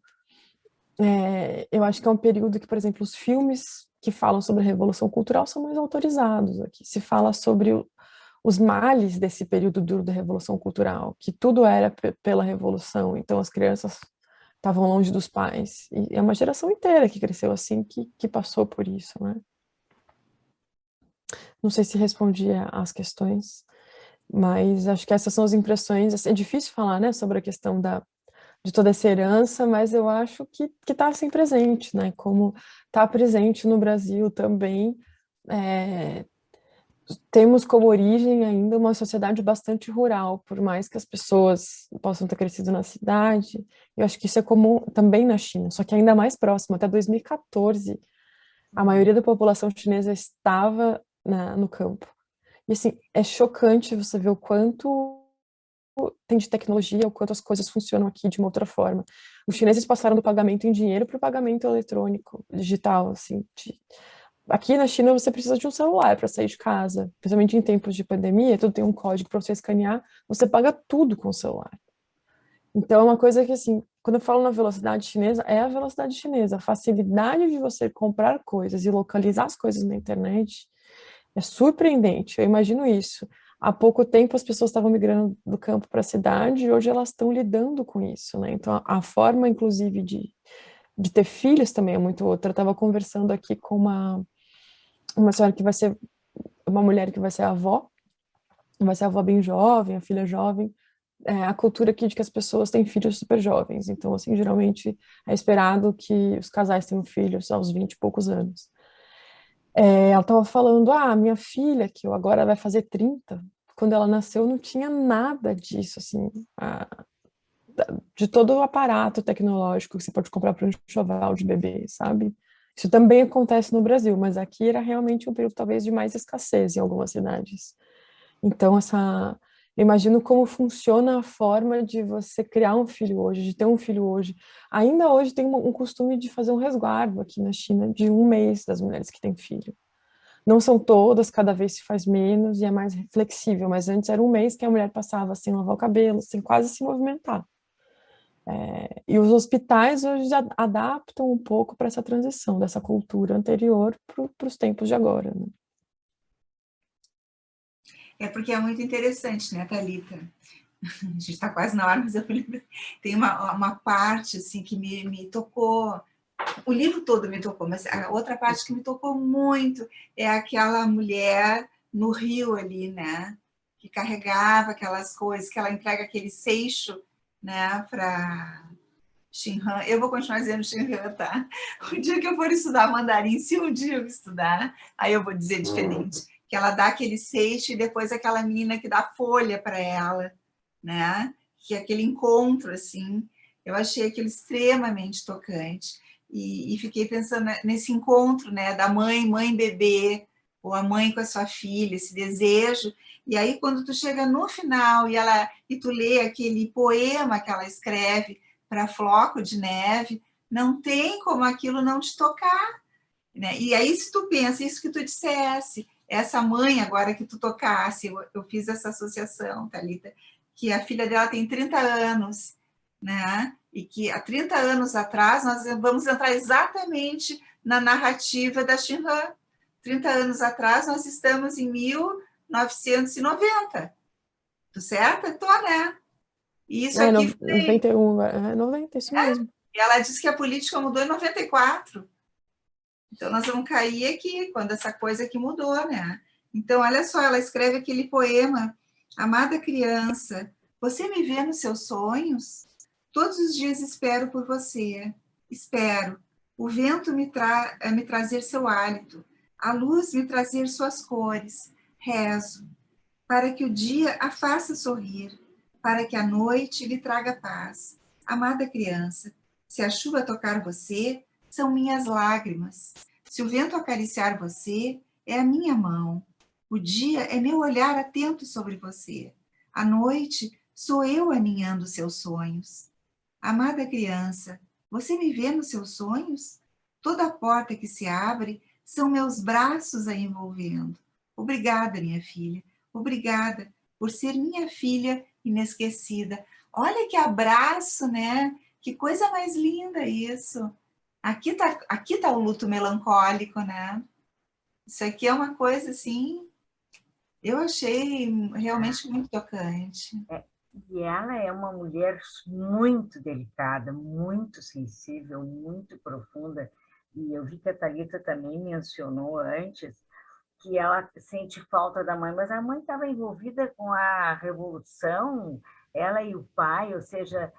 eu acho que é um período que, por exemplo, os filmes que falam sobre a Revolução Cultural são mais autorizados aqui. Se fala sobre os males desse período duro da Revolução Cultural, que tudo era pela Revolução, então as crianças estavam longe dos pais. E é uma geração inteira que cresceu assim, que passou por isso, né? Não sei se respondi às questões, mas acho que essas são as impressões. Assim, é difícil falar, né, sobre a questão de toda essa herança, mas eu acho que está assim presente, né? Como está presente no Brasil também. Temos como origem ainda uma sociedade bastante rural, por mais que as pessoas possam ter crescido na cidade. Eu acho que isso é comum também na China, só que ainda mais próximo. Até 2014, a maioria da população chinesa estava no campo. E assim, é chocante você ver o quanto tem de tecnologia, o quanto as coisas funcionam aqui de uma outra forma. Os chineses passaram do pagamento em dinheiro para o pagamento eletrônico, digital, assim. Aqui na China você precisa de um celular para sair de casa, principalmente em tempos de pandemia, tudo tem um código para você escanear, você paga tudo com o celular. Então é uma coisa que, assim, quando eu falo na velocidade chinesa, é a velocidade chinesa, a facilidade de você comprar coisas e localizar as coisas na internet é surpreendente, eu imagino isso. Há pouco tempo as pessoas estavam migrando do campo para a cidade e hoje elas estão lidando com isso, né? Então a forma, inclusive, de ter filhos também é muito outra. Eu estava conversando aqui com uma senhora que vai ser, uma mulher que vai ser avó bem jovem, a filha jovem. A cultura aqui de que as pessoas têm filhos super jovens, então, assim, geralmente é esperado que os casais tenham filhos aos 20 e poucos anos. Ela estava falando, minha filha, que agora vai fazer 30, quando ela nasceu não tinha nada disso, assim, de todo o aparato tecnológico que você pode comprar para um enxoval de bebê, sabe? Isso também acontece no Brasil, mas aqui era realmente um período talvez de mais escassez em algumas cidades. Então, eu imagino como funciona a forma de você criar um filho hoje, de ter um filho hoje. Ainda hoje tem um costume de fazer um resguardo aqui na China de 1 mês das mulheres que têm filho. Não são todas, cada vez se faz menos e é mais flexível, mas antes era 1 mês que a mulher passava sem lavar o cabelo, sem quase se movimentar. E os hospitais hoje já adaptam um pouco para essa transição dessa cultura anterior para os tempos de agora, né? É porque é muito interessante, né, Thalita? A gente está quase na hora, mas eu lembro, tem uma parte assim, que me tocou. O livro todo me tocou, mas a outra parte que me tocou muito é aquela mulher no rio ali, né? Que carregava aquelas coisas, que ela entrega aquele seixo, né, para Xinhan. Eu vou continuar dizendo Xinhan, tá? O dia que eu for estudar mandarim, se um dia eu estudar, aí eu vou dizer diferente. Que ela dá aquele seixo e depois aquela menina que dá folha para ela, né? Que é aquele encontro, assim. Eu achei aquilo extremamente tocante. E fiquei pensando nesse encontro, né? Da mãe bebê, ou a mãe com a sua filha, esse desejo. E aí, quando tu chega no final e tu lê aquele poema que ela escreve para Floco de Neve, não tem como aquilo não te tocar, né? E aí, se tu pensa, isso que tu dissesse, essa mãe agora que tu tocasse, eu fiz essa associação, Thalita, que a filha dela tem 30 anos, né? E que há 30 anos atrás, nós vamos entrar exatamente na narrativa da Xinhan. 30 anos atrás, nós estamos em 1990. Tu certo? Tô, né? E isso aqui foi... 91, 90, isso mesmo. E ela disse que a política mudou em 94. Então, nós vamos cair aqui, quando essa coisa aqui mudou, né? Então, olha só, ela escreve aquele poema, Amada criança, você me vê nos seus sonhos? Todos os dias espero por você, espero. O vento me trazer seu hálito, a luz me trazer suas cores, rezo, para que o dia a faça sorrir, para que a noite lhe traga paz. Amada criança, se a chuva tocar você, são minhas lágrimas. Se o vento acariciar você, é a minha mão. O dia é meu olhar atento sobre você. A noite sou eu aninhando seus sonhos. Amada criança, você me vê nos seus sonhos? Toda porta que se abre são meus braços a envolvendo. Obrigada, minha filha. Obrigada por ser minha filha inesquecida. Olha que abraço, né? Que coisa mais linda isso. Aqui tá o luto melancólico, né? Isso aqui é uma coisa assim, eu achei realmente muito tocante. E ela é uma mulher muito delicada, muito sensível, muito profunda. E eu vi que a Thalita também mencionou antes que ela sente falta da mãe, mas a mãe estava envolvida com a Revolução, ela e o pai, ou seja,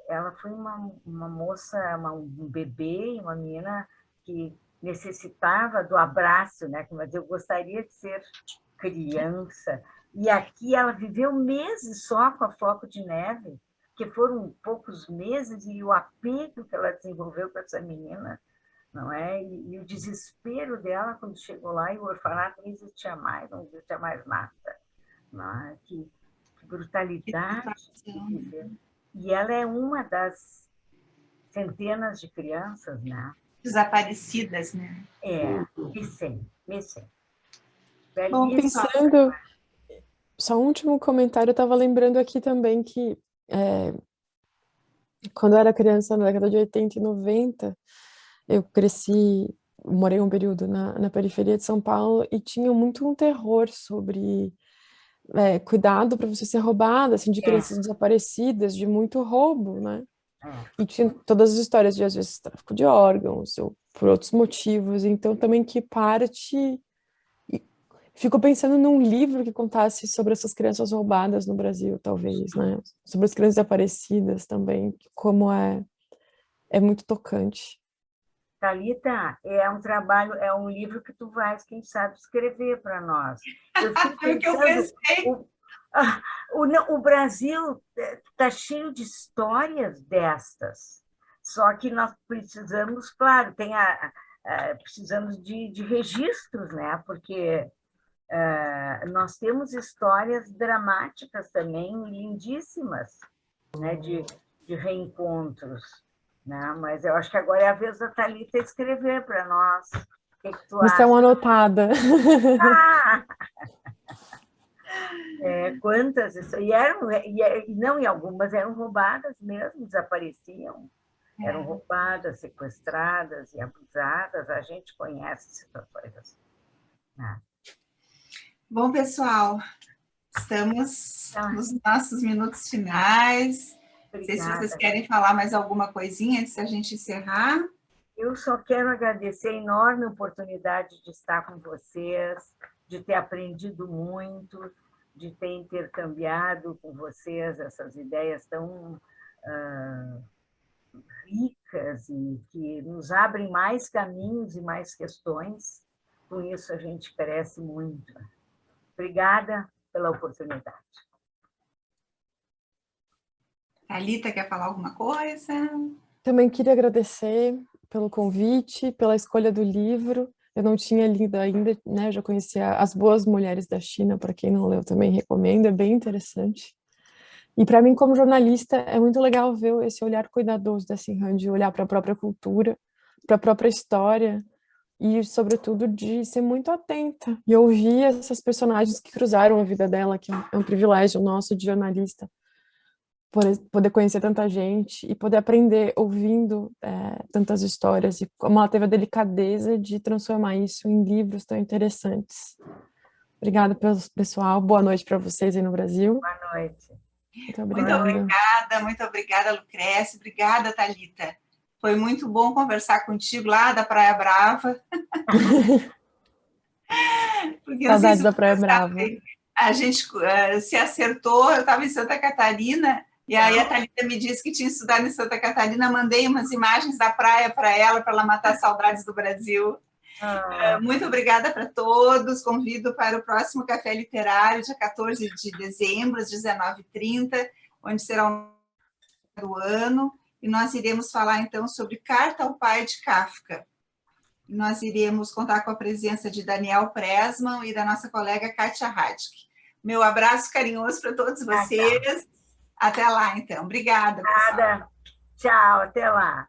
ela foi uma moça, um bebê, uma menina que necessitava do abraço, né? Mas eu gostaria de ser criança. E aqui ela viveu meses só com a Floco de Neve, que foram poucos meses, e o apego que ela desenvolveu com essa menina, não é? E o desespero dela quando chegou lá, e o orfanato não existia mais, não existia mais nada. Não é? Que brutalidade. E ela é uma das centenas de crianças, né? Desaparecidas, né? Me-sem. Bom, pensando, só um último comentário, eu estava lembrando aqui também que quando eu era criança, na década de 80 e 90, eu morei um período na periferia de São Paulo e tinha muito um terror sobre cuidado para você ser roubada, assim, de crianças desaparecidas, de muito roubo, né? E tinha todas as histórias de, às vezes, tráfico de órgãos ou por outros motivos. Então, também que parte... Fico pensando num livro que contasse sobre essas crianças roubadas no Brasil, talvez, né? Sobre as crianças desaparecidas também, como é muito tocante. Thalita, é um livro que tu vais, quem sabe, escrever para nós. Eu fico pensando, que eu pensei. O Brasil está cheio de histórias destas, só que nós precisamos, claro, precisamos de registros, né? Porque nós temos histórias dramáticas também, lindíssimas, né? De reencontros. Né? Mas eu acho que agora é a vez da Thalita escrever para nós. O que tu acha? Missão anotada. Quantas? E algumas eram roubadas mesmo, desapareciam. Eram roubadas, sequestradas e abusadas. A gente conhece situações assim. Bom, pessoal, estamos nos nossos minutos finais. Não sei se vocês querem falar mais alguma coisinha antes da gente encerrar. Eu só quero agradecer a enorme oportunidade de estar com vocês, de ter aprendido muito, de ter intercambiado com vocês essas ideias tão ricas e que nos abrem mais caminhos e mais questões. Com isso, a gente cresce muito. Obrigada pela oportunidade. Thalita, quer falar alguma coisa? Também queria agradecer pelo convite, pela escolha do livro. Eu não tinha lido ainda, né? Eu já conhecia As Boas Mulheres da China, para quem não leu também recomendo, é bem interessante. E para mim, como jornalista, é muito legal ver esse olhar cuidadoso da Sin Han, de olhar para a própria cultura, para a própria história, e, sobretudo, de ser muito atenta e ouvir essas personagens que cruzaram a vida dela, que é um privilégio nosso de jornalista, poder conhecer tanta gente e poder aprender ouvindo tantas histórias, e como ela teve a delicadeza de transformar isso em livros tão interessantes. Obrigada, pessoal. Boa noite para vocês aí no Brasil. Boa noite. Muito obrigada, Lucrécia. Obrigada, Thalita. Foi muito bom conversar contigo lá da Praia Brava. Saudades da Praia Brava. A gente se acertou, eu estava em Santa Catarina, e aí a Thalita me disse que tinha estudado em Santa Catarina, mandei umas imagens da praia para ela matar saudades do Brasil. Muito obrigada para todos, convido para o próximo Café Literário, dia 14 de dezembro, às 19h30, onde será o ano, e nós iremos falar, então, sobre Carta ao Pai de Kafka. Nós iremos contar com a presença de Daniel Pressman e da nossa colega Kátia Radke. Meu abraço carinhoso para todos vocês. Até lá, então. Obrigada, pessoal. Tchau, até lá.